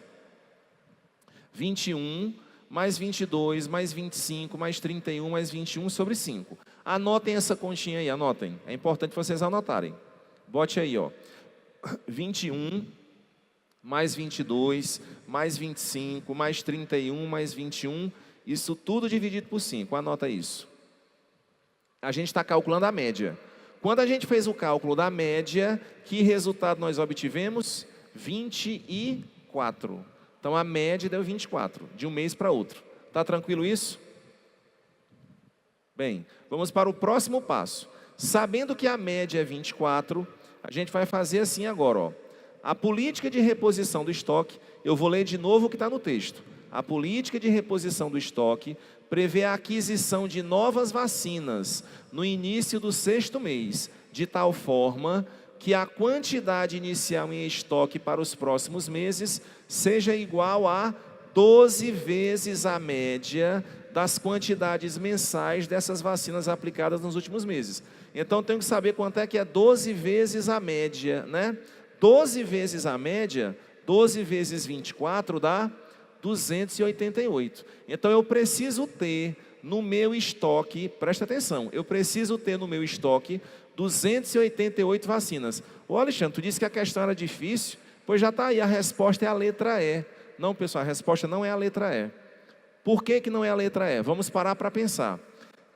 21 mais 22, mais 25, mais 31, mais 21 sobre 5. Anotem essa continha aí, anotem. É importante vocês anotarem. Bote aí, ó. 21, mais 22, mais 25, mais 31, mais 21. Isso tudo dividido por 5. Anota isso. A gente está calculando a média. Quando a gente fez o cálculo da média, que resultado nós obtivemos? 24. Então, a média deu 24, de um mês para outro. Está tranquilo isso? Bem, vamos para o próximo passo. Sabendo que a média é 24, a gente vai fazer assim agora, ó. A política de reposição do estoque, eu vou ler de novo o que está no texto. A política de reposição do estoque prevê a aquisição de novas vacinas no início do 6º mês, de tal forma que a quantidade inicial em estoque para os próximos meses seja igual a 12 vezes a média das quantidades mensais dessas vacinas aplicadas nos últimos meses. Então, tenho que saber quanto é que é 12 vezes a média, né? 12 vezes a média, 12 vezes 24 dá 288. Então, eu preciso ter no meu estoque, presta atenção, eu preciso ter no meu estoque 288 vacinas. Ô Alexandre, tu disse que a questão era difícil, pois já está aí, a resposta é a letra E. Não, pessoal, a resposta não é a letra E. Por que não é a letra E? Vamos parar para pensar.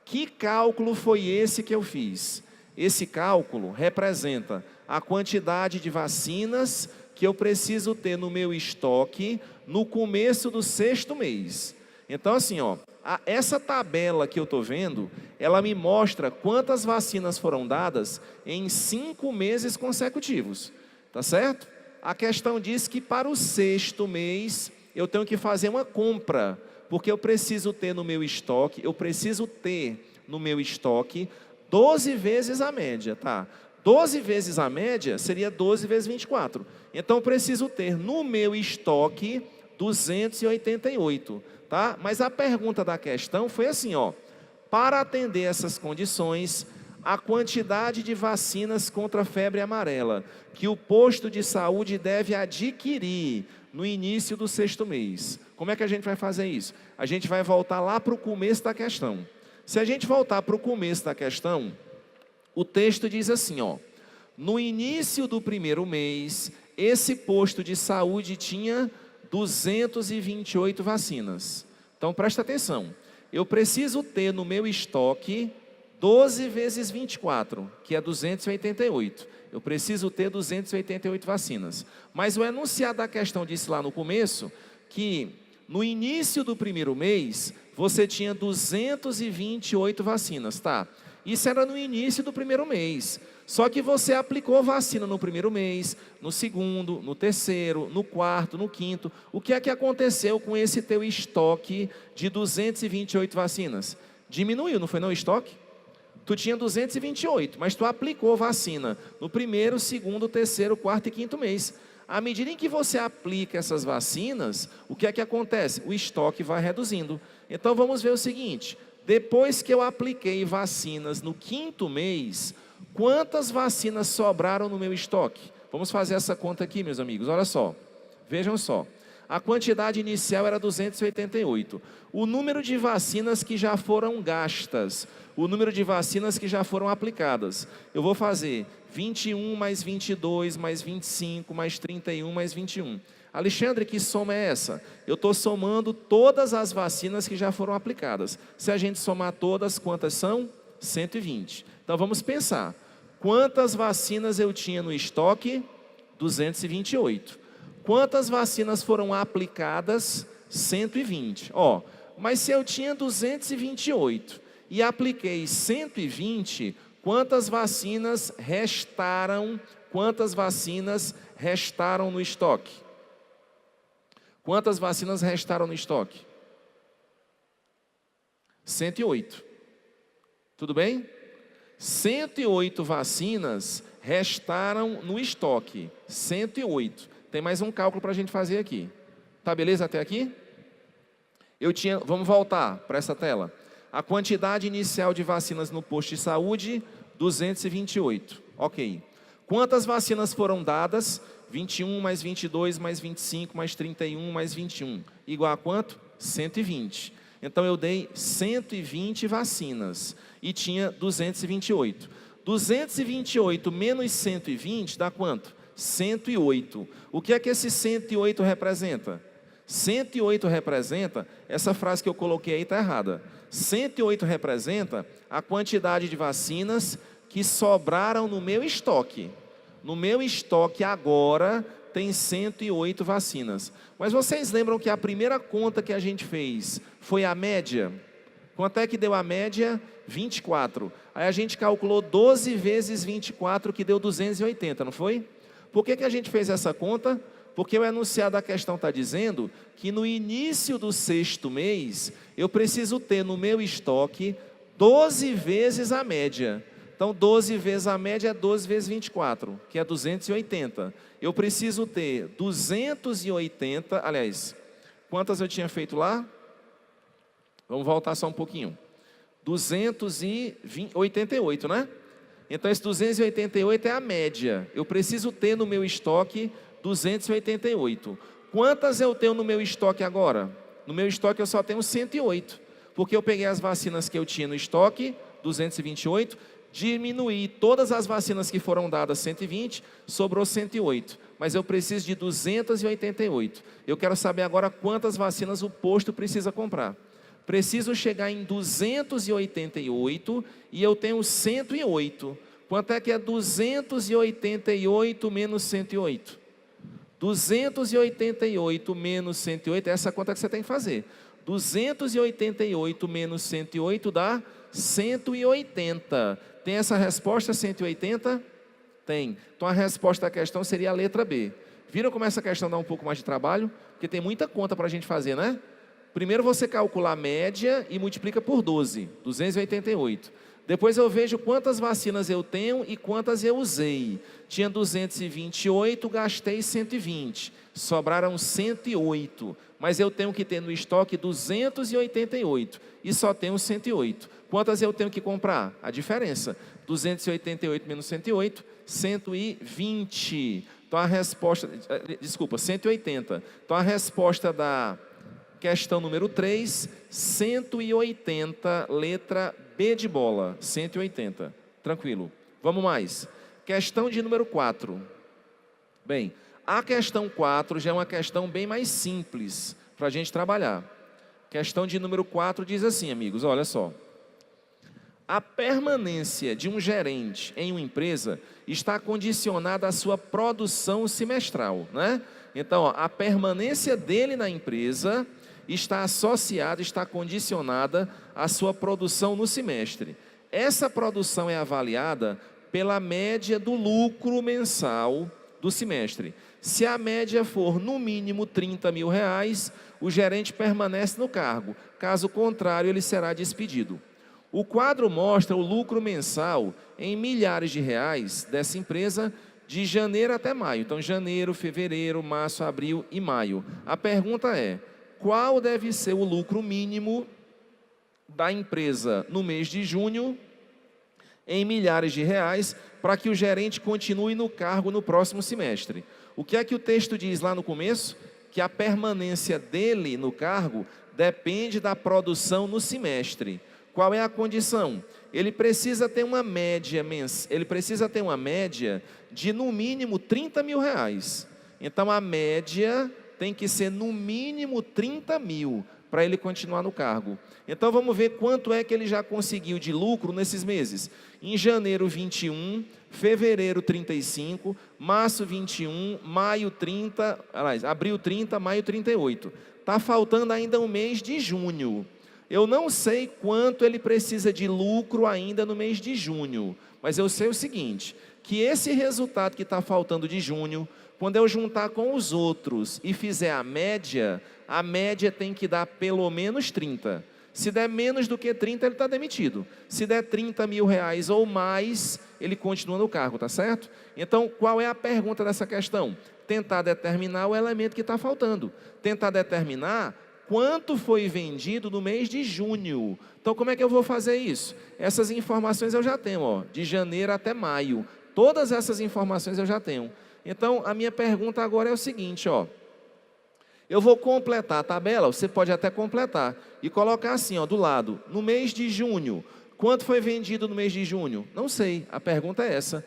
Que cálculo foi esse que eu fiz? Esse cálculo representa a quantidade de vacinas que eu preciso ter no meu estoque no começo do 6º mês. Então, assim, ó, essa tabela que eu estou vendo, ela me mostra quantas vacinas foram dadas em 5 meses consecutivos. Tá certo? A questão diz que para o 6º mês, eu tenho que fazer uma compra, porque eu preciso ter no meu estoque, 12 vezes a média, tá? 12 vezes a média seria 12 vezes 24. Então, eu preciso ter no meu estoque 288, tá? Mas a pergunta da questão foi assim, ó. Para atender essas condições, a quantidade de vacinas contra a febre amarela que o posto de saúde deve adquirir no início do 6º mês. Como é que a gente vai fazer isso? A gente vai voltar lá para o começo da questão. Se a gente voltar para o começo da questão, o texto diz assim, ó. No início do 1º mês, esse posto de saúde tinha 228 vacinas. Então, presta atenção. Eu preciso ter no meu estoque 12 vezes 24, que é 288. Eu preciso ter 288 vacinas. Mas o enunciado da questão disse lá no começo que no início do 1º mês, você tinha 228 vacinas, tá? Isso era no início do 1º mês. Só que você aplicou vacina no 1º mês, no 2º, no 3º, no 4º, no 5º. O que é que aconteceu com esse teu estoque de 228 vacinas? Diminuiu, não foi não o estoque? Tu tinha 228, mas tu aplicou vacina no 1º, 2º, 3º, 4º e 5º mês. À medida em que você aplica essas vacinas, o que é que acontece? O estoque vai reduzindo. Então vamos ver o seguinte, depois que eu apliquei vacinas no 5º mês, quantas vacinas sobraram no meu estoque? Vamos fazer essa conta aqui, meus amigos, olha só, vejam só. A quantidade inicial era 288. O número de vacinas que já foram gastas, o número de vacinas que já foram aplicadas. Eu vou fazer 21 mais 22 mais 25 mais 31 mais 21. Alexandre, que soma é essa? Eu estou somando todas as vacinas que já foram aplicadas. Se a gente somar todas, quantas são? 120. Então vamos pensar. Quantas vacinas eu tinha no estoque? 228. Quantas vacinas foram aplicadas? 120. Ó, mas se eu tinha 228 e apliquei 120, quantas vacinas restaram? Quantas vacinas restaram no estoque? Quantas vacinas restaram no estoque? 108. Tudo bem? 108 vacinas restaram no estoque. 108. Tem mais um cálculo para a gente fazer aqui. Tá beleza até aqui? Vamos voltar para essa tela. A quantidade inicial de vacinas no posto de saúde, 228. Ok. Quantas vacinas foram dadas? 21 mais 22 mais 25 mais 31 mais 21. Igual a quanto? 120. Então, eu dei 120 vacinas e tinha 228. 228 menos 120 dá quanto? 108. O que é que esse 108 representa? 108 representa, essa frase que eu coloquei aí está errada. 108 representa a quantidade de vacinas que sobraram no meu estoque. No meu estoque agora tem 108 vacinas. Mas vocês lembram que a primeira conta que a gente fez foi a média? Quanto é que deu a média? 24. Aí a gente calculou 12 vezes 24, que deu 280, não foi? Por que a gente fez essa conta? Porque o enunciado da questão está dizendo que no início do 6º mês, eu preciso ter no meu estoque 12 vezes a média. Então, 12 vezes a média é 12 vezes 24, que é 280. Eu preciso ter 280, aliás, quantas eu tinha feito lá? Vamos voltar só um pouquinho. 288, né? Então, esse 288 é a média. Eu preciso ter no meu estoque 288. Quantas eu tenho no meu estoque agora? No meu estoque eu só tenho 108. Porque eu peguei as vacinas que eu tinha no estoque, 228, diminuí todas as vacinas que foram dadas 120, sobrou 108. Mas eu preciso de 288. Eu quero saber agora quantas vacinas o posto precisa comprar. Preciso chegar em 288 e eu tenho 108. Quanto é que é 288 menos 108? 288 menos 108, essa conta que você tem que fazer. 288 menos 108 dá 180. Tem essa resposta, 180? Tem. Então a resposta da questão seria a letra B. Viram como essa questão dá um pouco mais de trabalho? Porque tem muita conta para a gente fazer, né? Primeiro você calcula a média e multiplica por 12, 288. Depois eu vejo quantas vacinas eu tenho e quantas eu usei. Tinha 228, gastei 120. Sobraram 108. Mas eu tenho que ter no estoque 288 e só tenho 108. Quantas eu tenho que comprar? A diferença. 288 menos 108, 120. Então a resposta, desculpa, 180. Então a resposta da questão número 3, 180, letra B de bola, 180. Tranquilo. Vamos mais. Questão de número 4. Bem, a questão 4 já é uma questão bem mais simples para a gente trabalhar. Questão de número 4 diz assim, amigos, olha só. A permanência de um gerente em uma empresa está condicionada à sua produção semestral, né? Então, ó, a permanência dele na empresa está associada, está condicionada à sua produção no semestre. Essa produção é avaliada pela média do lucro mensal do semestre. Se a média for no mínimo R$30 mil, o gerente permanece no cargo. Caso contrário, ele será despedido. O quadro mostra o lucro mensal em milhares de reais dessa empresa de janeiro até maio. Então, janeiro, fevereiro, março, abril e maio. A pergunta é: qual deve ser o lucro mínimo da empresa no mês de junho, em milhares de reais, para que o gerente continue no cargo no próximo semestre? O que é que o texto diz lá no começo? Que a permanência dele no cargo depende da produção no semestre. Qual é a condição? Ele precisa ter uma média de no mínimo R$30 mil. Então a média tem que ser no mínimo 30 mil para ele continuar no cargo. Então vamos ver quanto é que ele já conseguiu de lucro nesses meses. Em janeiro 21, fevereiro 35, março 21, maio 30, aliás, abril 30, maio 38. Está faltando ainda um mês de junho. Eu não sei quanto ele precisa de lucro ainda no mês de junho, mas eu sei o seguinte, que esse resultado que está faltando de junho, quando eu juntar com os outros e fizer a média tem que dar pelo menos 30. Se der menos do que 30, ele está demitido. Se der R$30 mil ou mais, ele continua no cargo, tá certo? Então, qual é a pergunta dessa questão? Tentar determinar o elemento que está faltando. Tentar determinar quanto foi vendido no mês de junho. Então, como é que eu vou fazer isso? Essas informações eu já tenho, ó, de janeiro até maio. Todas essas informações eu já tenho. Então, a minha pergunta agora é o seguinte, ó. Eu vou completar a tabela, você pode até completar e colocar assim, ó, do lado, no mês de junho, quanto foi vendido no mês de junho? Não sei, a pergunta é essa.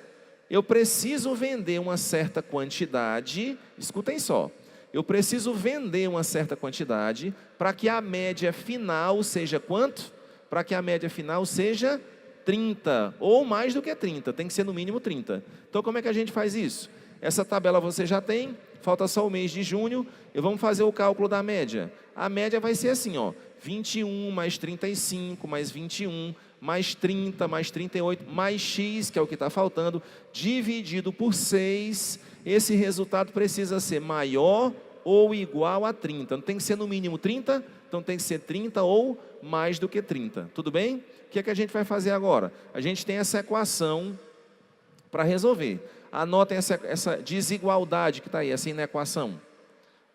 Eu preciso vender uma certa quantidade, escutem só, eu preciso vender uma certa quantidade para que a média final seja quanto? Para que a média final seja 30, ou mais do que 30, tem que ser no mínimo 30. Então como é que a gente faz isso? Essa tabela você já tem, falta só o mês de junho, e vamos fazer o cálculo da média. A média vai ser assim, ó, 21 mais 35 mais 21 mais 30 mais 38 mais x, que é o que está faltando, dividido por 6, esse resultado precisa ser maior ou igual a 30. Não tem que ser no mínimo 30, então tem que ser 30 ou mais do que 30. Tudo bem? O que é que a gente vai fazer agora? A gente tem essa equação para resolver. Anotem essa desigualdade que está aí, essa inequação.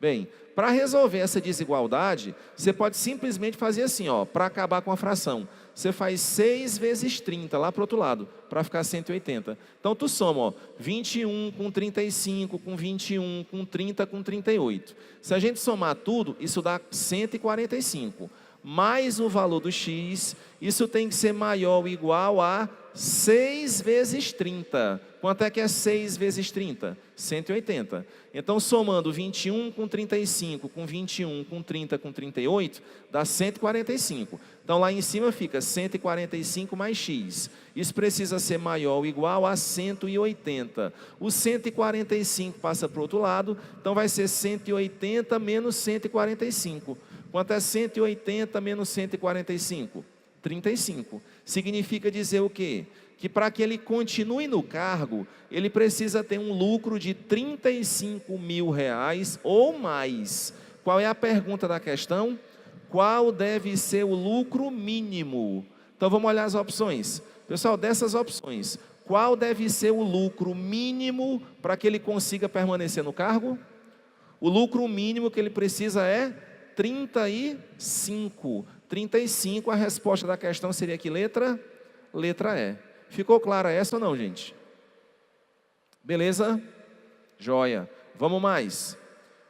Bem, para resolver essa desigualdade, você pode simplesmente fazer assim, ó, para acabar com a fração. Você faz 6 vezes 30 lá para o outro lado, para ficar 180. Então, tu soma, ó, 21 com 35, com 21, com 30, com 38. Se a gente somar tudo, isso dá 145. Mais o valor do x, isso tem que ser maior ou igual a 6 vezes 30. Quanto é que é 6 vezes 30? 180. Então, somando 21 com 35, com 21, com 30, com 38, dá 145. Então, lá em cima fica 145 mais x. Isso precisa ser maior ou igual a 180. O 145 passa para o outro lado, então vai ser 180 menos 145. Quanto é 180 menos 145? 35. Significa dizer o quê? Que para que ele continue no cargo, ele precisa ter um lucro de R$35 mil ou mais. Qual é a pergunta da questão? Qual deve ser o lucro mínimo? Então vamos olhar as opções. Pessoal, dessas opções, qual deve ser o lucro mínimo para que ele consiga permanecer no cargo? O lucro mínimo que ele precisa é 35. 35, a resposta da questão seria que letra? Letra E. Ficou clara essa ou não, gente? Beleza? Joia. Vamos mais.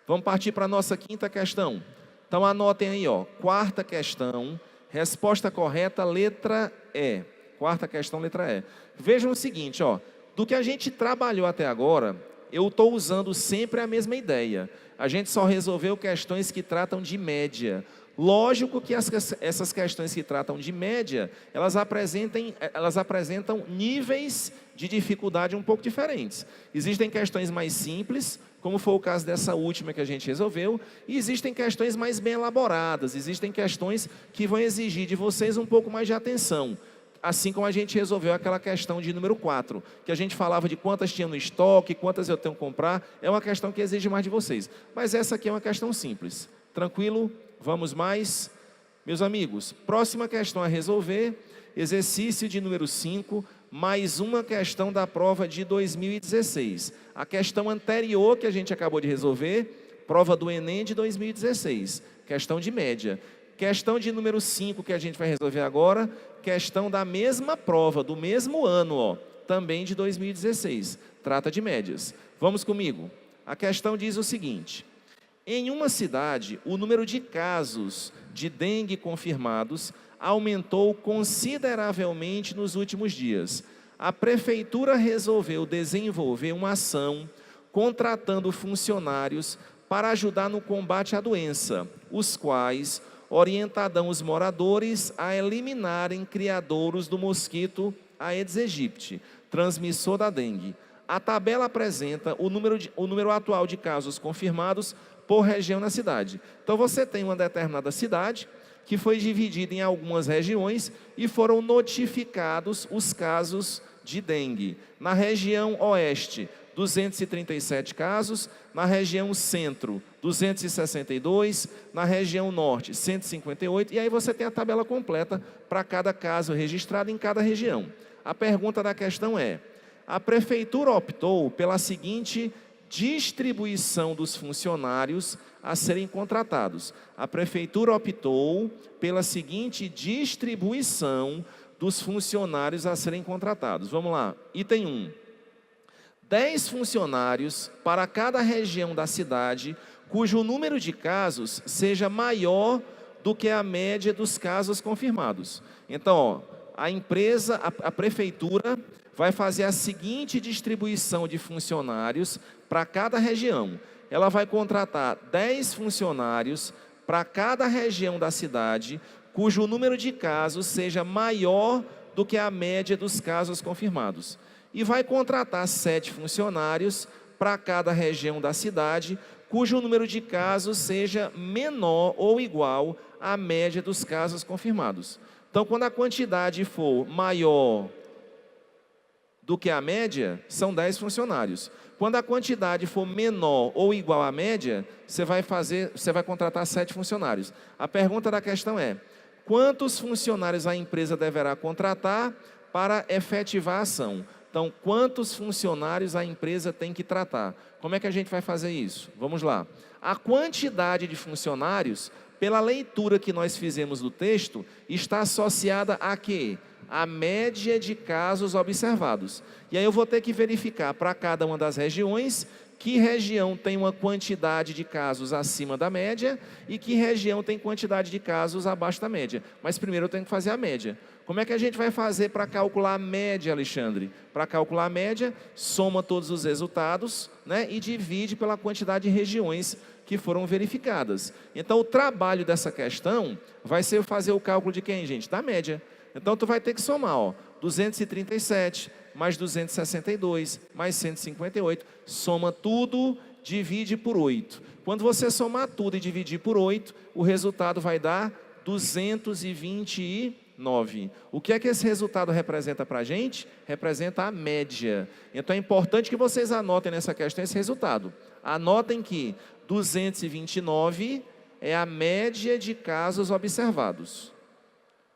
Vamos partir para a nossa quinta questão. Então anotem aí, ó. Quarta questão, resposta correta, letra E. Quarta questão, letra E. Vejam o seguinte, ó. Do que a gente trabalhou até agora, eu estou usando sempre a mesma ideia. A gente só resolveu questões que tratam de média. Lógico que essas questões que tratam de média, elas apresentam níveis de dificuldade um pouco diferentes. Existem questões mais simples, como foi o caso dessa última que a gente resolveu, e existem questões mais bem elaboradas, existem questões que vão exigir de vocês um pouco mais de atenção. Assim como a gente resolveu aquela questão de número 4, que a gente falava de quantas tinha no estoque, quantas eu tenho que comprar, é uma questão que exige mais de vocês. Mas essa aqui é uma questão simples. Tranquilo? Vamos mais? Meus amigos, próxima questão a resolver, exercício de número 5, mais uma questão da prova de 2016. A questão anterior que a gente acabou de resolver, prova do Enem de 2016, questão de média. Questão de número 5 que a gente vai resolver agora, questão da mesma prova, do mesmo ano, ó, também de 2016. Trata de médias. Vamos comigo. A questão diz o seguinte: em uma cidade, o número de casos de dengue confirmados aumentou consideravelmente nos últimos dias. A prefeitura resolveu desenvolver uma ação contratando funcionários para ajudar no combate à doença, os quais orientarão os moradores a eliminarem criadouros do mosquito Aedes aegypti, transmissor da dengue. A tabela apresenta o número atual de casos confirmados por região na cidade. Então você tem uma determinada cidade que foi dividida em algumas regiões e foram notificados os casos de dengue. Na região oeste, 237 casos, na região centro, 262, na região norte, 158, e aí você tem a tabela completa para cada caso registrado em cada região. A pergunta da questão é: a prefeitura optou pela seguinte distribuição dos funcionários a serem contratados. A prefeitura optou pela seguinte distribuição dos funcionários a serem contratados. Vamos lá. Item 1. 10 funcionários para cada região da cidade, cujo número de casos seja maior do que a média dos casos confirmados. Então, ó, a empresa, a prefeitura vai fazer a seguinte distribuição de funcionários para cada região. Ela vai contratar 10 funcionários para cada região da cidade, cujo número de casos seja maior do que a média dos casos confirmados. E vai contratar 7 funcionários para cada região da cidade, cujo número de casos seja menor ou igual à média dos casos confirmados. Então, quando a quantidade for maior do que a média, são 10 funcionários. Quando a quantidade for menor ou igual à média, você vai contratar 7 funcionários. A pergunta da questão é: quantos funcionários a empresa deverá contratar para efetivar a ação? Então, quantos funcionários a empresa tem que tratar? Como é que a gente vai fazer isso? Vamos lá. A quantidade de funcionários, pela leitura que nós fizemos do texto, está associada a quê? A média de casos observados. E aí eu vou ter que verificar para cada uma das regiões que região tem uma quantidade de casos acima da média e que região tem quantidade de casos abaixo da média. Mas primeiro eu tenho que fazer a média. Como é que a gente vai fazer para calcular a média, Alexandre? Para calcular a média, soma todos os resultados, né, e divide pela quantidade de regiões que foram verificadas. Então, o trabalho dessa questão vai ser fazer o cálculo de quem, gente? Da média. Então, tu vai ter que somar, ó, 237 mais 262 mais 158, soma tudo, divide por 8. Quando você somar tudo e dividir por 8, o resultado vai dar 229. O que é que esse resultado representa para a gente? Representa a média. Então, é importante que vocês anotem nessa questão esse resultado. Anotem que 229 é a média de casos observados.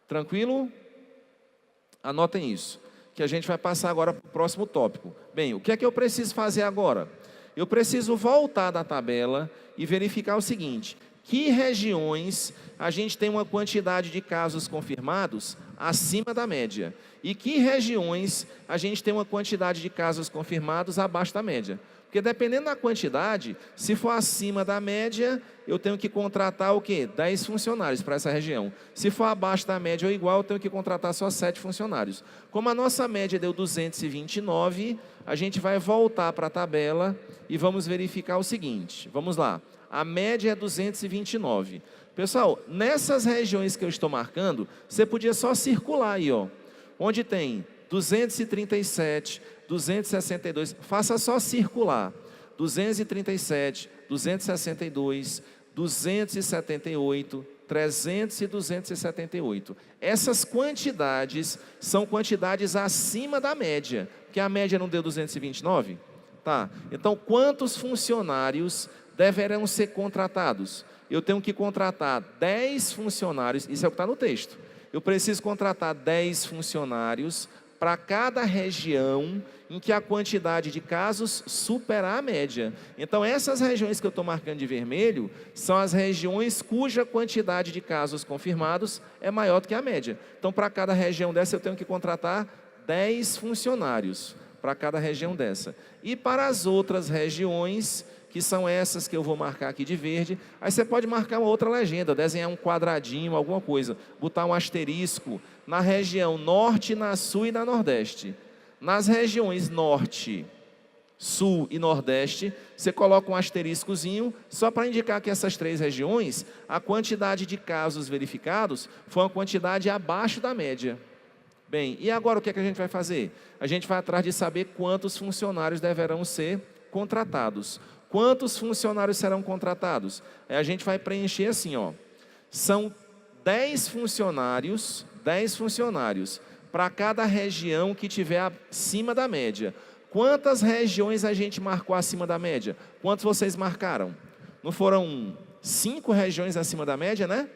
Tranquilo? Anotem isso, que a gente vai passar agora para o próximo tópico. Bem, o que é que eu preciso fazer agora? Eu preciso voltar da tabela e verificar o seguinte: que regiões a gente tem uma quantidade de casos confirmados acima da média e que regiões a gente tem uma quantidade de casos confirmados abaixo da média. Porque dependendo da quantidade, se for acima da média, eu tenho que contratar o quê? 10 funcionários para essa região. Se for abaixo da média ou igual, eu tenho que contratar só 7 funcionários. Como a nossa média deu 229, a gente vai voltar para a tabela e vamos verificar o seguinte. Vamos lá. A média é 229. Pessoal, nessas regiões que eu estou marcando, você podia só circular aí, ó. Onde tem 237, 262, faça só circular. 237, 262, 278, 300 e 278. Essas quantidades são quantidades acima da média, porque a média não deu 229? Tá. Então, quantos funcionários deverão ser contratados? Eu tenho que contratar 10 funcionários, isso é o que está no texto. Eu preciso contratar 10 funcionários para cada região em que a quantidade de casos superar a média. Então, essas regiões que eu estou marcando de vermelho são as regiões cuja quantidade de casos confirmados é maior do que a média. Então, para cada região dessa, eu tenho que contratar 10 funcionários para cada região dessa. E para as outras regiões, que são essas que eu vou marcar aqui de verde, aí você pode marcar uma outra legenda, desenhar um quadradinho, alguma coisa, botar um asterisco na região norte, na sul e na nordeste. Nas regiões norte, sul e nordeste, você coloca um asteriscozinho, só para indicar que essas 3 regiões, a quantidade de casos verificados foi uma quantidade abaixo da média. Bem, e agora o que é que a gente vai fazer? A gente vai atrás de saber quantos funcionários deverão ser contratados. Quantos funcionários serão contratados? A gente vai preencher assim, ó. São 10 funcionários para cada região que tiver acima da média. Quantas regiões a gente marcou acima da média? Quantos vocês marcaram? Não foram 5 regiões acima da média, né?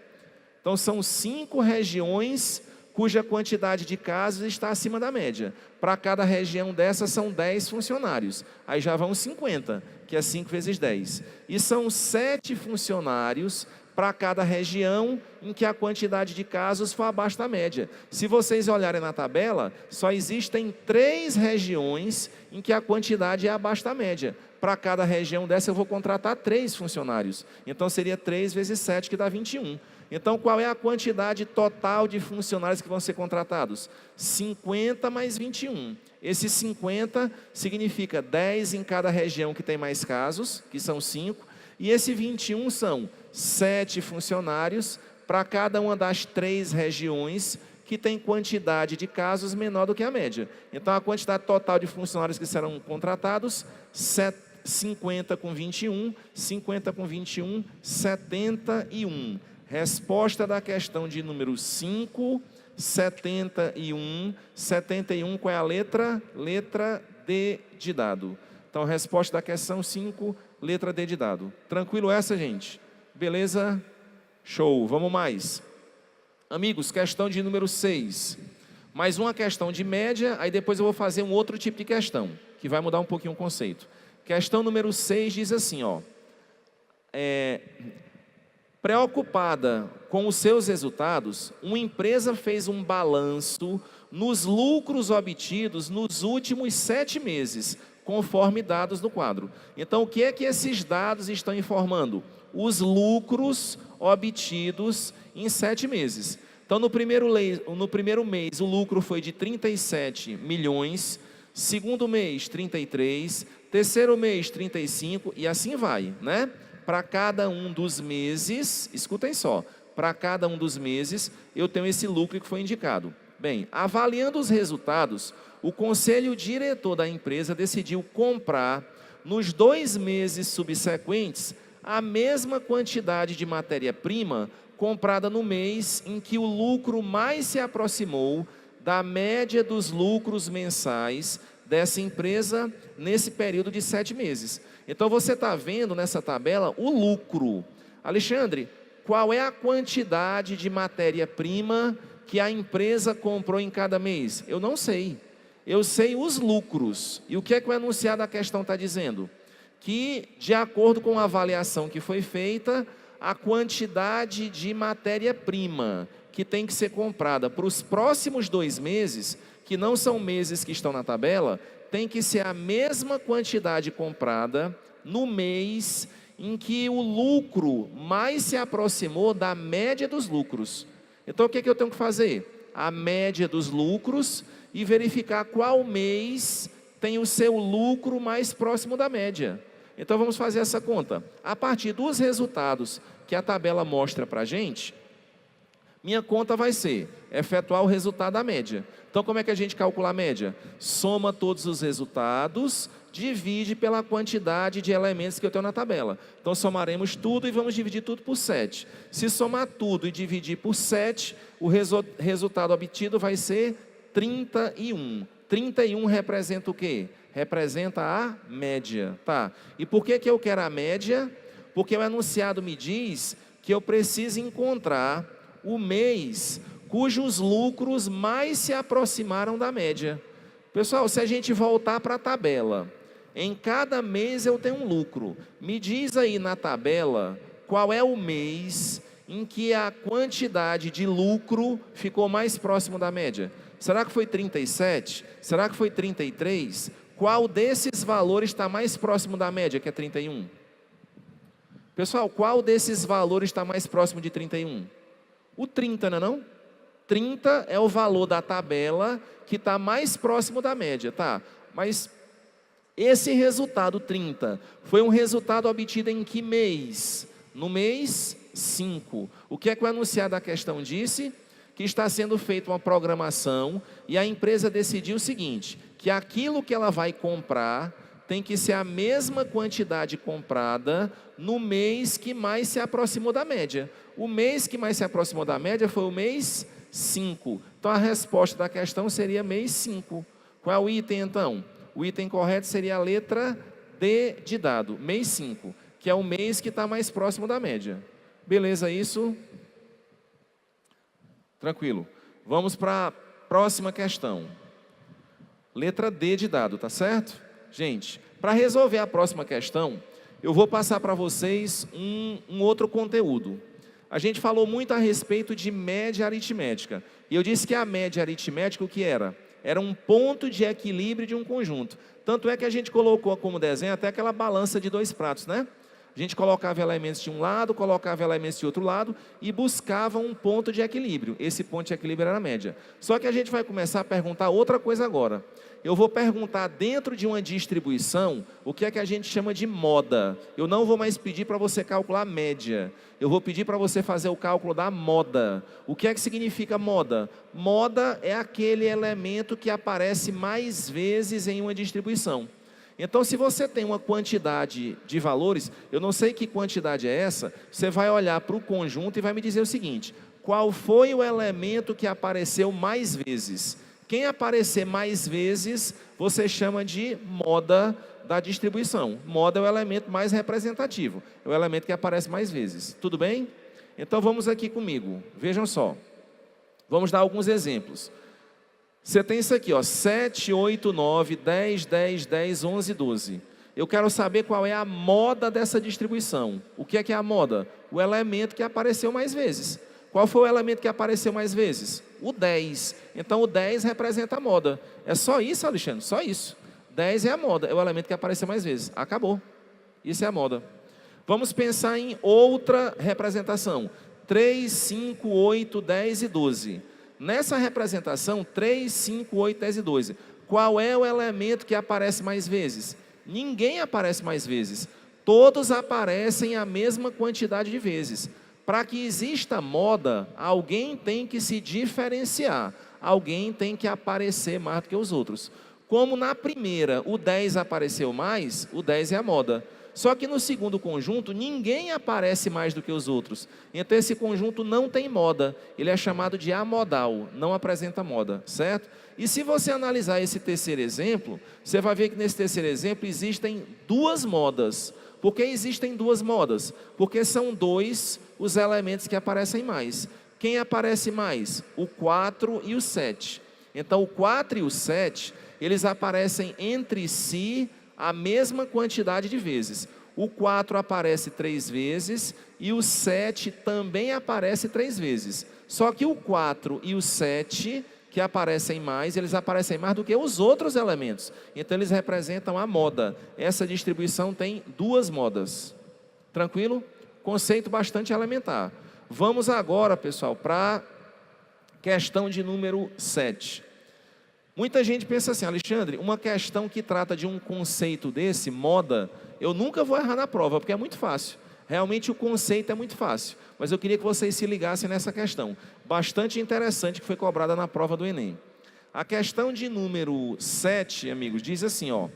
Então, são 5 regiões cuja quantidade de casos está acima da média. Para cada região dessas são 10 funcionários. Aí já vão 50, que é 5 vezes 10. E são 7 funcionários para cada região em que a quantidade de casos for abaixo da média. Se vocês olharem na tabela, só existem 3 regiões em que a quantidade é abaixo da média. Para cada região dessa eu vou contratar 3 funcionários. Então seria 3 vezes 7, que dá 21. Então qual é a quantidade total de funcionários que vão ser contratados? 50 mais 21. Esse 50 significa 10 em cada região que tem mais casos, que são 5. E esse 21 são 7 funcionários para cada uma das 3 regiões que tem quantidade de casos menor do que a média. Então, a quantidade total de funcionários que serão contratados, 50 com 21, 50 com 21, 71. Resposta da questão de número 5, 71. 71, qual é a letra? Letra D de dado. Então, resposta da questão 5, letra D de dado. Tranquilo essa, gente? Beleza? Show. Vamos mais. Amigos, questão de número 6. Mais uma questão de média, aí depois eu vou fazer um outro tipo de questão, que vai mudar um pouquinho o conceito. Questão número 6 diz assim, ó. Preocupada com os seus resultados, uma empresa fez um balanço nos lucros obtidos nos últimos 7 meses, conforme dados no quadro. Então, o que é que esses dados estão informando? Os lucros obtidos em 7 meses. Então, no primeiro mês, o lucro foi de 37 milhões, segundo mês, 33, terceiro mês, 35, e assim vai, né? Para cada um dos meses, escutem só, para cada um dos meses, eu tenho esse lucro que foi indicado. Bem, avaliando os resultados, o conselho diretor da empresa decidiu comprar, nos 2 meses subsequentes, a mesma quantidade de matéria-prima comprada no mês em que o lucro mais se aproximou da média dos lucros mensais dessa empresa nesse período de 7 meses. Então, você está vendo nessa tabela o lucro. Alexandre, qual é a quantidade de matéria-prima que a empresa comprou em cada mês? Eu não sei. Eu sei os lucros. E o que é que o enunciado da questão está dizendo? Que, de acordo com a avaliação que foi feita, a quantidade de matéria-prima que tem que ser comprada para os próximos 2 meses, que não são meses que estão na tabela, tem que ser a mesma quantidade comprada no mês em que o lucro mais se aproximou da média dos lucros. Então, o que é que eu tenho que fazer? A média dos lucros e verificar qual mês tem o seu lucro mais próximo da média. Então, vamos fazer essa conta. A partir dos resultados que a tabela mostra para a gente, minha conta vai ser efetuar o resultado da média. Então, como é que a gente calcula a média? Soma todos os resultados, divide pela quantidade de elementos que eu tenho na tabela. Então, somaremos tudo e vamos dividir tudo por 7. Se somar tudo e dividir por 7, o resultado obtido vai ser 31. 31 representa o quê? Representa a média. Tá. E por que eu quero a média? Porque o enunciado me diz que eu preciso encontrar o mês cujos lucros mais se aproximaram da média. Pessoal, se a gente voltar para a tabela, em cada mês eu tenho um lucro. Me diz aí na tabela qual é o mês em que a quantidade de lucro ficou mais próximo da média. Será que foi 37? Será que foi 33? Qual desses valores está mais próximo da média, que é 31? Pessoal, qual desses valores está mais próximo de 31? O 30, não é não? 30 é o valor da tabela que está mais próximo da média, tá? Mas esse resultado 30 foi um resultado obtido em que mês? No mês 5. O que é que o enunciado da questão disse? Que está sendo feita uma programação e a empresa decidiu o seguinte, que aquilo que ela vai comprar tem que ser a mesma quantidade comprada no mês que mais se aproximou da média. O mês que mais se aproximou da média foi o mês 5. Então, a resposta da questão seria mês 5. Qual é o item, então? O item correto seria a letra D de dado, mês 5, que é o mês que está mais próximo da média. Beleza isso? Tranquilo. Vamos para a próxima questão. Letra D de dado, tá certo? Gente, para resolver a próxima questão, eu vou passar para vocês um outro conteúdo. A gente falou muito a respeito de média aritmética. E eu disse que a média aritmética, o que era? Era um ponto de equilíbrio de um conjunto. Tanto é que a gente colocou como desenho até aquela balança de 2 pratos, né? A gente colocava elementos de um lado, colocava elementos de outro lado e buscava um ponto de equilíbrio. Esse ponto de equilíbrio era a média. Só que a gente vai começar a perguntar outra coisa agora. Eu vou perguntar dentro de uma distribuição o que é que a gente chama de moda. Eu não vou mais pedir para você calcular a média. Eu vou pedir para você fazer o cálculo da moda. O que é que significa moda? Moda é aquele elemento que aparece mais vezes em uma distribuição. Então, se você tem uma quantidade de valores, eu não sei que quantidade é essa, você vai olhar para o conjunto e vai me dizer o seguinte: qual foi o elemento que apareceu mais vezes? Quem aparecer mais vezes, você chama de moda da distribuição. Moda é o elemento mais representativo, é o elemento que aparece mais vezes. Tudo bem? Então, vamos aqui comigo. Vejam só. Vamos dar alguns exemplos. Você tem isso aqui, ó, 7, 8, 9, 10, 10, 10, 11, 12. Eu quero saber qual é a moda dessa distribuição. O que é a moda? O elemento que apareceu mais vezes. Qual foi o elemento que apareceu mais vezes? O 10. Então, o 10 representa a moda. É só isso, Alexandre? Só isso. 10 é a moda, é o elemento que apareceu mais vezes. Acabou. Isso é a moda. Vamos pensar em outra representação. 3, 5, 8, 10 e 12. Nessa representação, 3, 5, 8, 10 e 12, qual é o elemento que aparece mais vezes? Ninguém aparece mais vezes. Todos aparecem a mesma quantidade de vezes. Para que exista moda, alguém tem que se diferenciar. Alguém tem que aparecer mais do que os outros. Como na primeira o 10 apareceu mais, o 10 é a moda. Só que no segundo conjunto, ninguém aparece mais do que os outros. Então, esse conjunto não tem moda. Ele é chamado de amodal, não apresenta moda, certo? E se você analisar esse terceiro exemplo, você vai ver que nesse terceiro exemplo existem 2 modas. Por que existem 2 modas? Porque são 2 os elementos que aparecem mais. Quem aparece mais? O 4 e o 7. Então, o 4 e o 7, eles aparecem entre si a mesma quantidade de vezes. O 4 aparece 3 vezes e o 7 também aparece 3 vezes. Só que o 4 e o 7, que aparecem mais, eles aparecem mais do que os outros elementos. Então, eles representam a moda. Essa distribuição tem 2 modas. Tranquilo? Conceito bastante elementar. Vamos agora, pessoal, para a questão de número 7. Muita gente pensa assim: Alexandre, uma questão que trata de um conceito desse, moda, eu nunca vou errar na prova, porque é muito fácil. Realmente o conceito é muito fácil. Mas eu queria que vocês se ligassem nessa questão, bastante interessante, que foi cobrada na prova do Enem. A questão de número 7, amigos, diz assim, ó: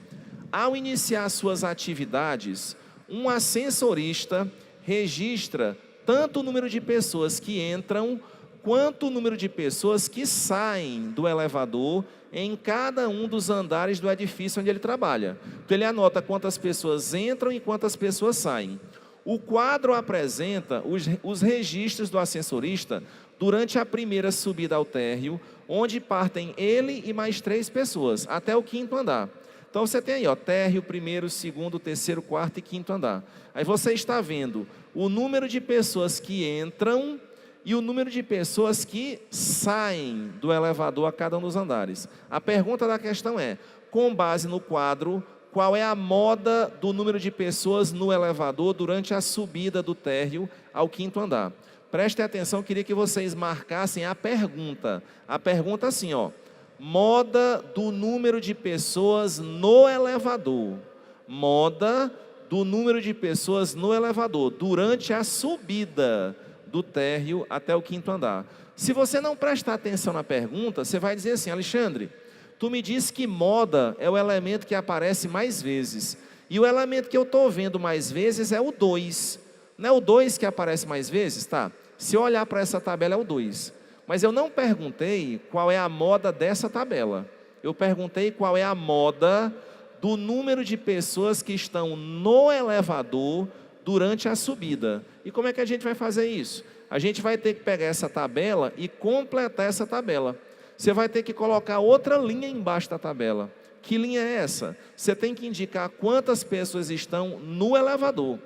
ao iniciar suas atividades, um ascensorista registra tanto o número de pessoas que entram, quanto o número de pessoas que saem do elevador em cada um dos andares do edifício onde ele trabalha. Então, ele anota quantas pessoas entram e quantas pessoas saem. O quadro apresenta os registros do ascensorista durante a primeira subida ao térreo, onde partem ele e mais 3 pessoas, até o 5º andar. Então, você tem aí, ó, térreo, primeiro, segundo, terceiro, quarto e 5º andar. Aí você está vendo o número de pessoas que entram e o número de pessoas que saem do elevador a cada um dos andares. A pergunta da questão é: com base no quadro, qual é a moda do número de pessoas no elevador durante a subida do térreo ao 5º andar? Prestem atenção, eu queria que vocês marcassem a pergunta. A pergunta assim, ó: moda do número de pessoas no elevador. Moda do número de pessoas no elevador durante a subida do térreo até o 5º andar. Se você não prestar atenção na pergunta, você vai dizer assim: Alexandre, tu me disse que moda é o elemento que aparece mais vezes. E o elemento que eu estou vendo mais vezes é o 2. Não é o 2 que aparece mais vezes? Tá. Se eu olhar para essa tabela é o 2. Mas eu não perguntei qual é a moda dessa tabela. Eu perguntei qual é a moda do número de pessoas que estão no elevador durante a subida. E como é que a gente vai fazer isso? A gente vai ter que pegar essa tabela e completar essa tabela. Você vai ter que colocar outra linha embaixo da tabela. Que linha é essa? Você tem que indicar quantas pessoas estão no elevador.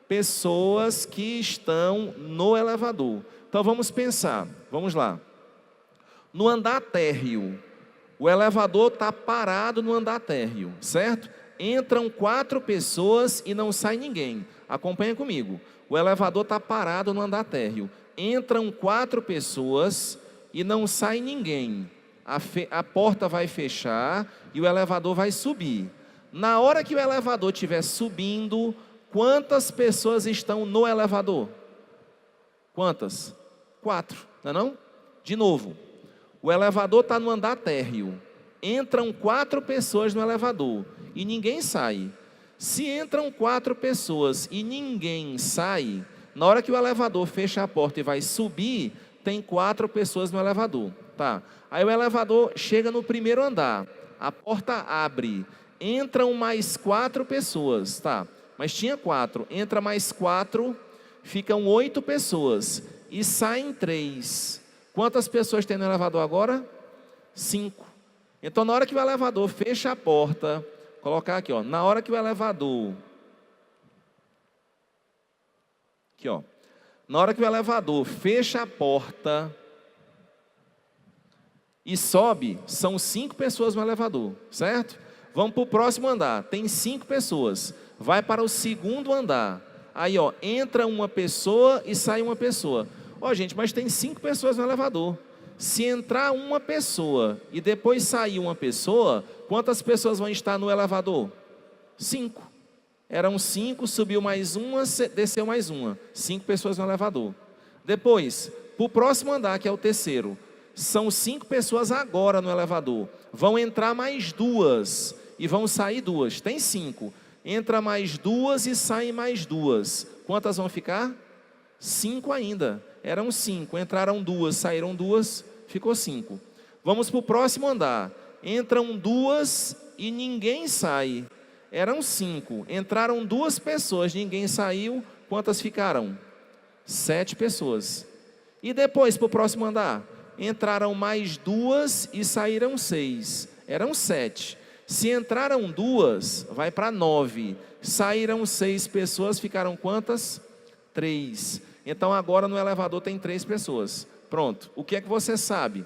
pessoas que estão no elevador. Então vamos pensar, vamos lá. No andar térreo, o elevador está parado no andar térreo, certo? Entram 4 pessoas e não sai ninguém. Acompanha comigo. O elevador está parado no andar térreo. Entram 4 pessoas e não sai ninguém. A porta vai fechar e o elevador vai subir. Na hora que o elevador estiver subindo, quantas pessoas estão no elevador? Quantas? 4, não é não? De novo, o elevador está no andar térreo. Entram 4 pessoas no elevador e ninguém sai. Se entram 4 pessoas e ninguém sai, na hora que o elevador fecha a porta e vai subir, tem 4 pessoas no elevador. Tá. Aí o elevador chega no primeiro andar, a porta abre, entram mais 4 pessoas, tá? Mas tinha 4, entra mais 4, ficam 8 pessoas e saem 3. Quantas pessoas tem no elevador agora? 5. Então, na hora que o elevador fecha a porta, colocar aqui, ó, na hora que o elevador, aqui, ó, na hora que o elevador fecha a porta e sobe, são 5 pessoas no elevador, certo? Vamos para o próximo andar, tem 5 pessoas, vai para o segundo andar, aí ó, entra uma pessoa e sai uma pessoa. Ó gente, mas tem 5 pessoas no elevador, se entrar uma pessoa e depois sair uma pessoa, quantas pessoas vão estar no elevador? 5. Eram 5, subiu mais uma, desceu mais uma, 5 pessoas no elevador. Depois, para o próximo andar, que é o terceiro, são 5 pessoas agora no elevador, vão entrar mais 2 e vão sair 2, tem 5, entra mais 2 e saem mais 2, quantas vão ficar? 5 ainda, eram 5, entraram 2, saíram 2, ficou 5. Vamos para o próximo andar, entram 2 e ninguém sai, eram 5, entraram 2 pessoas, ninguém saiu, quantas ficaram? 7 pessoas. E depois para o próximo andar, entraram mais 2 e saíram 6, eram 7. Se entraram 2, vai para 9, saíram 6 pessoas, ficaram quantas? 3. Então agora no elevador tem 3 pessoas. Pronto, o que é que você sabe?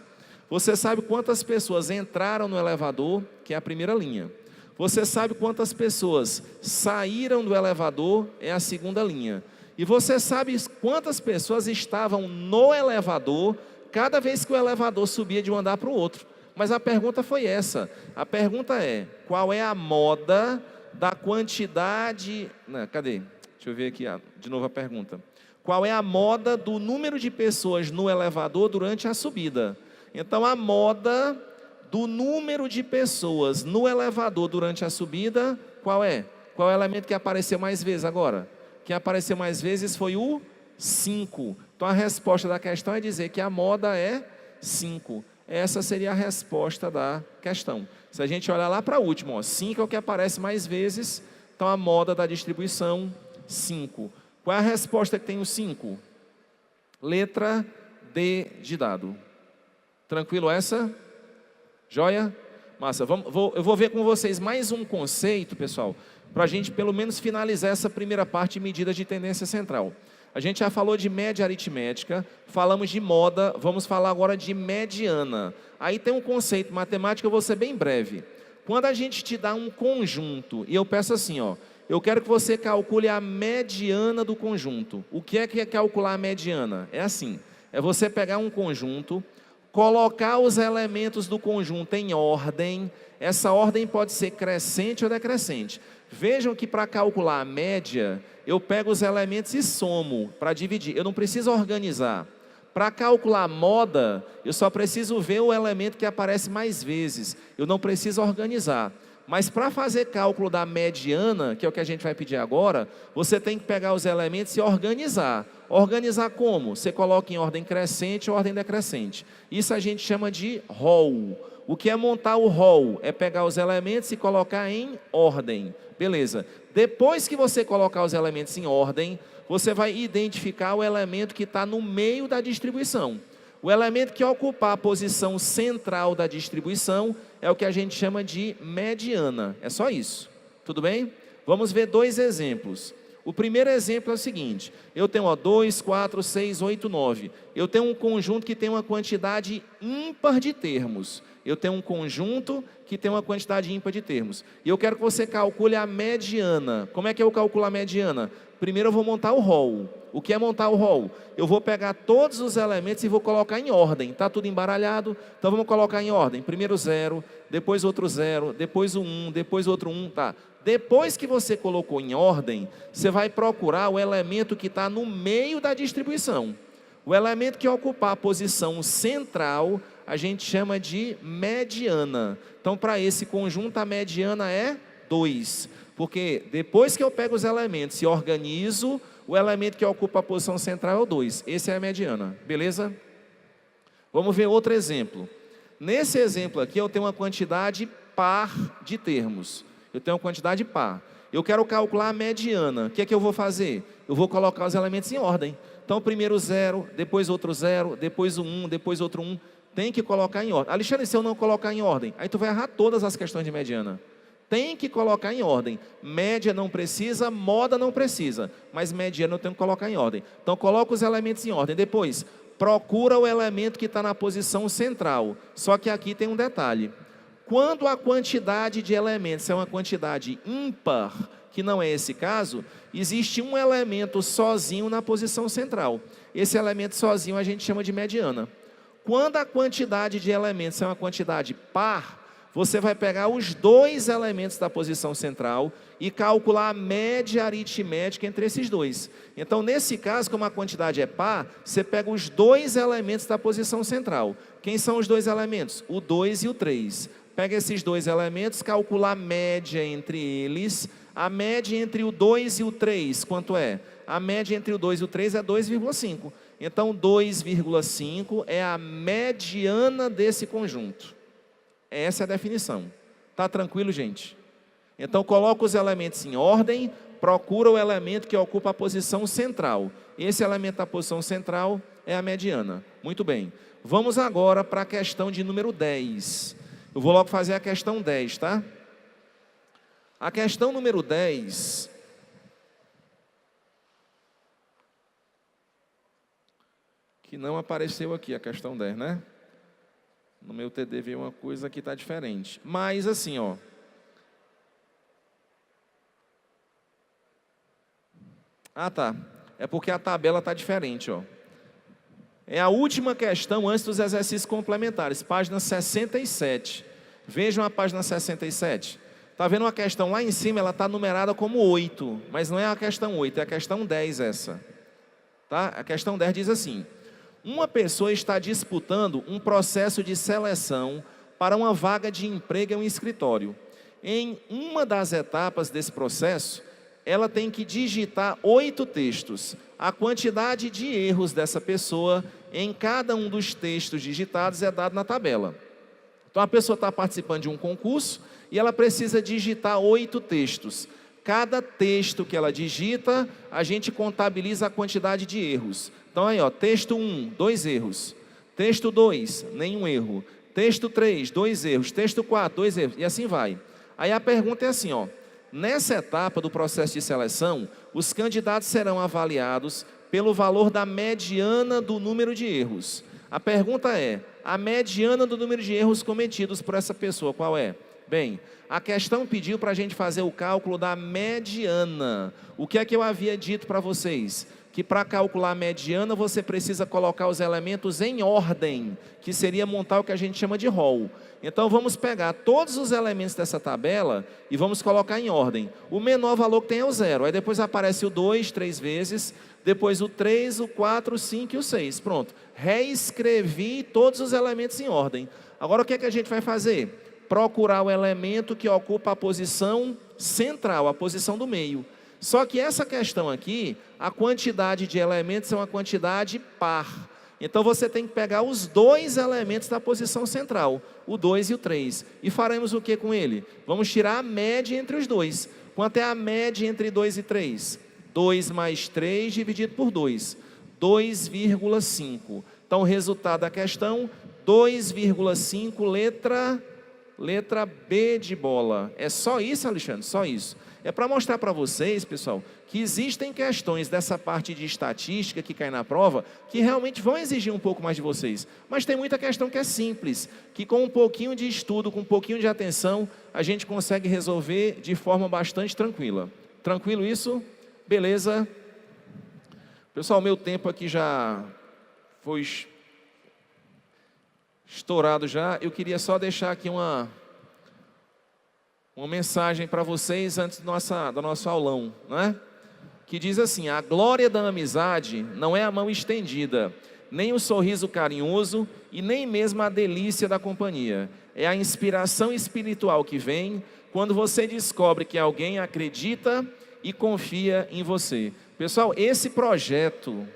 Você sabe quantas pessoas entraram no elevador, que é a primeira linha. Você sabe quantas pessoas saíram do elevador, é a segunda linha. E você sabe quantas pessoas estavam no elevador, cada vez que o elevador subia de um andar para o outro. Mas a pergunta foi essa. A pergunta é, qual é a moda da quantidade... Não, cadê? Deixa eu ver aqui de novo a pergunta. Qual é a moda do número de pessoas no elevador durante a subida? Então, a moda do número de pessoas no elevador durante a subida, qual é? Qual é o elemento que apareceu mais vezes agora? Quem apareceu mais vezes foi o 5. Então, a resposta da questão é dizer que a moda é 5. Essa seria a resposta da questão. Se a gente olhar lá para a última, 5 é o que aparece mais vezes, então a moda da distribuição, 5. Qual é a resposta que tem o 5? Letra D de dado. Tranquilo essa? Joia? Massa. Eu vou ver com vocês mais um conceito, pessoal, para a gente pelo menos finalizar essa primeira parte de medida de tendência central. A gente já falou de média aritmética, falamos de moda, vamos falar agora de mediana. Aí tem um conceito matemático, eu vou ser bem breve. Quando a gente te dá um conjunto, e eu peço assim, ó, eu quero que você calcule a mediana do conjunto. O que é calcular a mediana? É assim, é você pegar um conjunto, colocar os elementos do conjunto em ordem, essa ordem pode ser crescente ou decrescente. Vejam que para calcular a média, eu pego os elementos e somo para dividir, eu não preciso organizar. Para calcular a moda, eu só preciso ver o elemento que aparece mais vezes, eu não preciso organizar. Mas para fazer cálculo da mediana, que é o que a gente vai pedir agora, você tem que pegar os elementos e organizar. Organizar como? Você coloca em ordem crescente ou ordem decrescente. Isso a gente chama de rol. O que é montar o rol? É pegar os elementos e colocar em ordem. Beleza. Depois que você colocar os elementos em ordem, você vai identificar o elemento que está no meio da distribuição. O elemento que ocupar a posição central da distribuição é o que a gente chama de mediana. É só isso. Tudo bem? Vamos ver 2 exemplos. O primeiro exemplo é o seguinte, eu tenho 2, 4, 6, 8, 9. Eu tenho um conjunto que tem uma quantidade ímpar de termos. Eu tenho um conjunto que tem uma quantidade ímpar de termos. E eu quero que você calcule a mediana. Como é que eu calculo a mediana? Primeiro eu vou montar o rol. O que é montar o rol? Eu vou pegar todos os elementos e vou colocar em ordem. Está tudo embaralhado? Então vamos colocar em ordem. Primeiro 0, depois outro 0, depois o 1, depois outro 1, tá? Depois que você colocou em ordem, você vai procurar o elemento que está no meio da distribuição. O elemento que ocupar a posição central, a gente chama de mediana. Então, para esse conjunto, a mediana é 2. Porque depois que eu pego os elementos e organizo, o elemento que ocupa a posição central é o 2. Esse é a mediana, beleza? Vamos ver outro exemplo. Nesse exemplo aqui, eu tenho uma quantidade par de termos. Eu tenho uma quantidade par. Eu quero calcular a mediana. O que é que eu vou fazer? Eu vou colocar os elementos em ordem. Então, primeiro 0, depois outro 0, depois o 1, depois outro 1. Tem que colocar em ordem. Alexandre, se eu não colocar em ordem, aí tu vai errar todas as questões de mediana. Tem que colocar em ordem. Média não precisa, moda não precisa. Mas mediana eu tenho que colocar em ordem. Então, coloca os elementos em ordem. Depois, procura o elemento que está na posição central. Só que aqui tem um detalhe. Quando a quantidade de elementos é uma quantidade ímpar, que não é esse caso, existe um elemento sozinho na posição central. Esse elemento sozinho a gente chama de mediana. Quando a quantidade de elementos é uma quantidade par, você vai pegar os dois elementos da posição central e calcular a média aritmética entre esses dois. Então, nesse caso, como a quantidade é par, você pega os dois elementos da posição central. Quem são os dois elementos? O 2 e o 3. Pega esses dois elementos, calcula a média entre eles. A média entre o 2 e o 3, quanto é? A média entre o 2 e o 3 é 2,5. Então, 2,5 é a mediana desse conjunto. Essa é a definição. Tá tranquilo, gente? Então, coloca os elementos em ordem, procura o elemento que ocupa a posição central. Esse elemento da posição central é a mediana. Muito bem. Vamos agora para a questão de número 10. Eu vou logo fazer a questão 10, tá? A questão número 10... que não apareceu aqui, a questão 10, né? No meu TD veio uma coisa que está diferente. Mas assim, ó. Ah, tá. É porque a tabela está diferente, ó. É a última questão antes dos exercícios complementares, página 67. Vejam a página 67. Está vendo uma questão lá em cima, ela está numerada como 8, mas não é a questão 8, é a questão 10 essa. Tá? A questão 10 diz assim: uma pessoa está disputando um processo de seleção para uma vaga de emprego em um escritório. Em uma das etapas desse processo, ela tem que digitar 8 textos. A quantidade de erros dessa pessoa em cada um dos textos digitados é dado na tabela. Então, a pessoa está participando de um concurso e ela precisa digitar 8 textos. Cada texto que ela digita, a gente contabiliza a quantidade de erros. Então, aí, ó, texto 1, 2 erros. Texto 2, nenhum erro. Texto 3, 2 erros. Texto 4, 2 erros. E assim vai. Aí a pergunta é assim, ó. Nessa etapa do processo de seleção, os candidatos serão avaliados pelo valor da mediana do número de erros. A pergunta é, a mediana do número de erros cometidos por essa pessoa, qual é? Bem, a questão pediu para a gente fazer o cálculo da mediana. O que é que eu havia dito para vocês? Que para calcular a mediana você precisa colocar os elementos em ordem, que seria montar o que a gente chama de rol. Então vamos pegar todos os elementos dessa tabela e vamos colocar em ordem. O menor valor que tem é o 0, aí depois aparece o 2 3 vezes, depois o 3, o 4, o 5 e o 6. Pronto, reescrevi todos os elementos em ordem. Agora o que é que a gente vai fazer? Procurar o elemento que ocupa a posição central, a posição do meio. Só que essa questão aqui, a quantidade de elementos é uma quantidade par. Então você tem que pegar os dois elementos da posição central, o 2 e o 3. E faremos o que com ele? Vamos tirar a média entre os dois. Quanto é a média entre 2 e 3? 2 mais 3 dividido por 2. 2,5. Então o resultado da questão, 2,5 letra B de bola. É só isso, Alexandre? Só isso. É para mostrar para vocês, pessoal, que existem questões dessa parte de estatística que cai na prova, que realmente vão exigir um pouco mais de vocês. Mas tem muita questão que é simples, que com um pouquinho de estudo, com um pouquinho de atenção, a gente consegue resolver de forma bastante tranquila. Tranquilo isso? Beleza? Pessoal, meu tempo aqui já foi estourado já. Eu queria só deixar aqui uma mensagem para vocês antes do nosso aulão, né? Que diz assim: a glória da amizade não é a mão estendida, nem o sorriso carinhoso e nem mesmo a delícia da companhia. É a inspiração espiritual que vem quando você descobre que alguém acredita e confia em você. Pessoal, esse projeto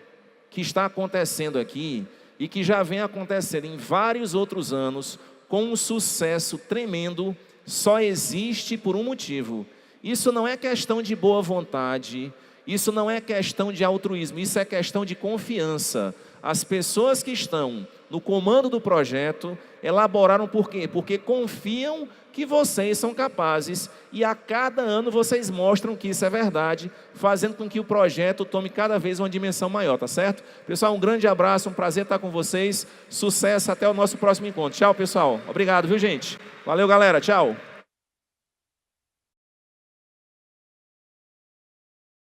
que está acontecendo aqui e que já vem acontecendo em vários outros anos com um sucesso tremendo, só existe por um motivo. Isso não é questão de boa vontade, isso não é questão de altruísmo, isso é questão de confiança. As pessoas que estão no comando do projeto elaboraram por quê? Porque confiam que vocês são capazes e a cada ano vocês mostram que isso é verdade, fazendo com que o projeto tome cada vez uma dimensão maior, tá certo? Pessoal, um grande abraço, um prazer estar com vocês, sucesso, até o nosso próximo encontro. Tchau, pessoal. Obrigado, viu, gente? Valeu, galera. Tchau.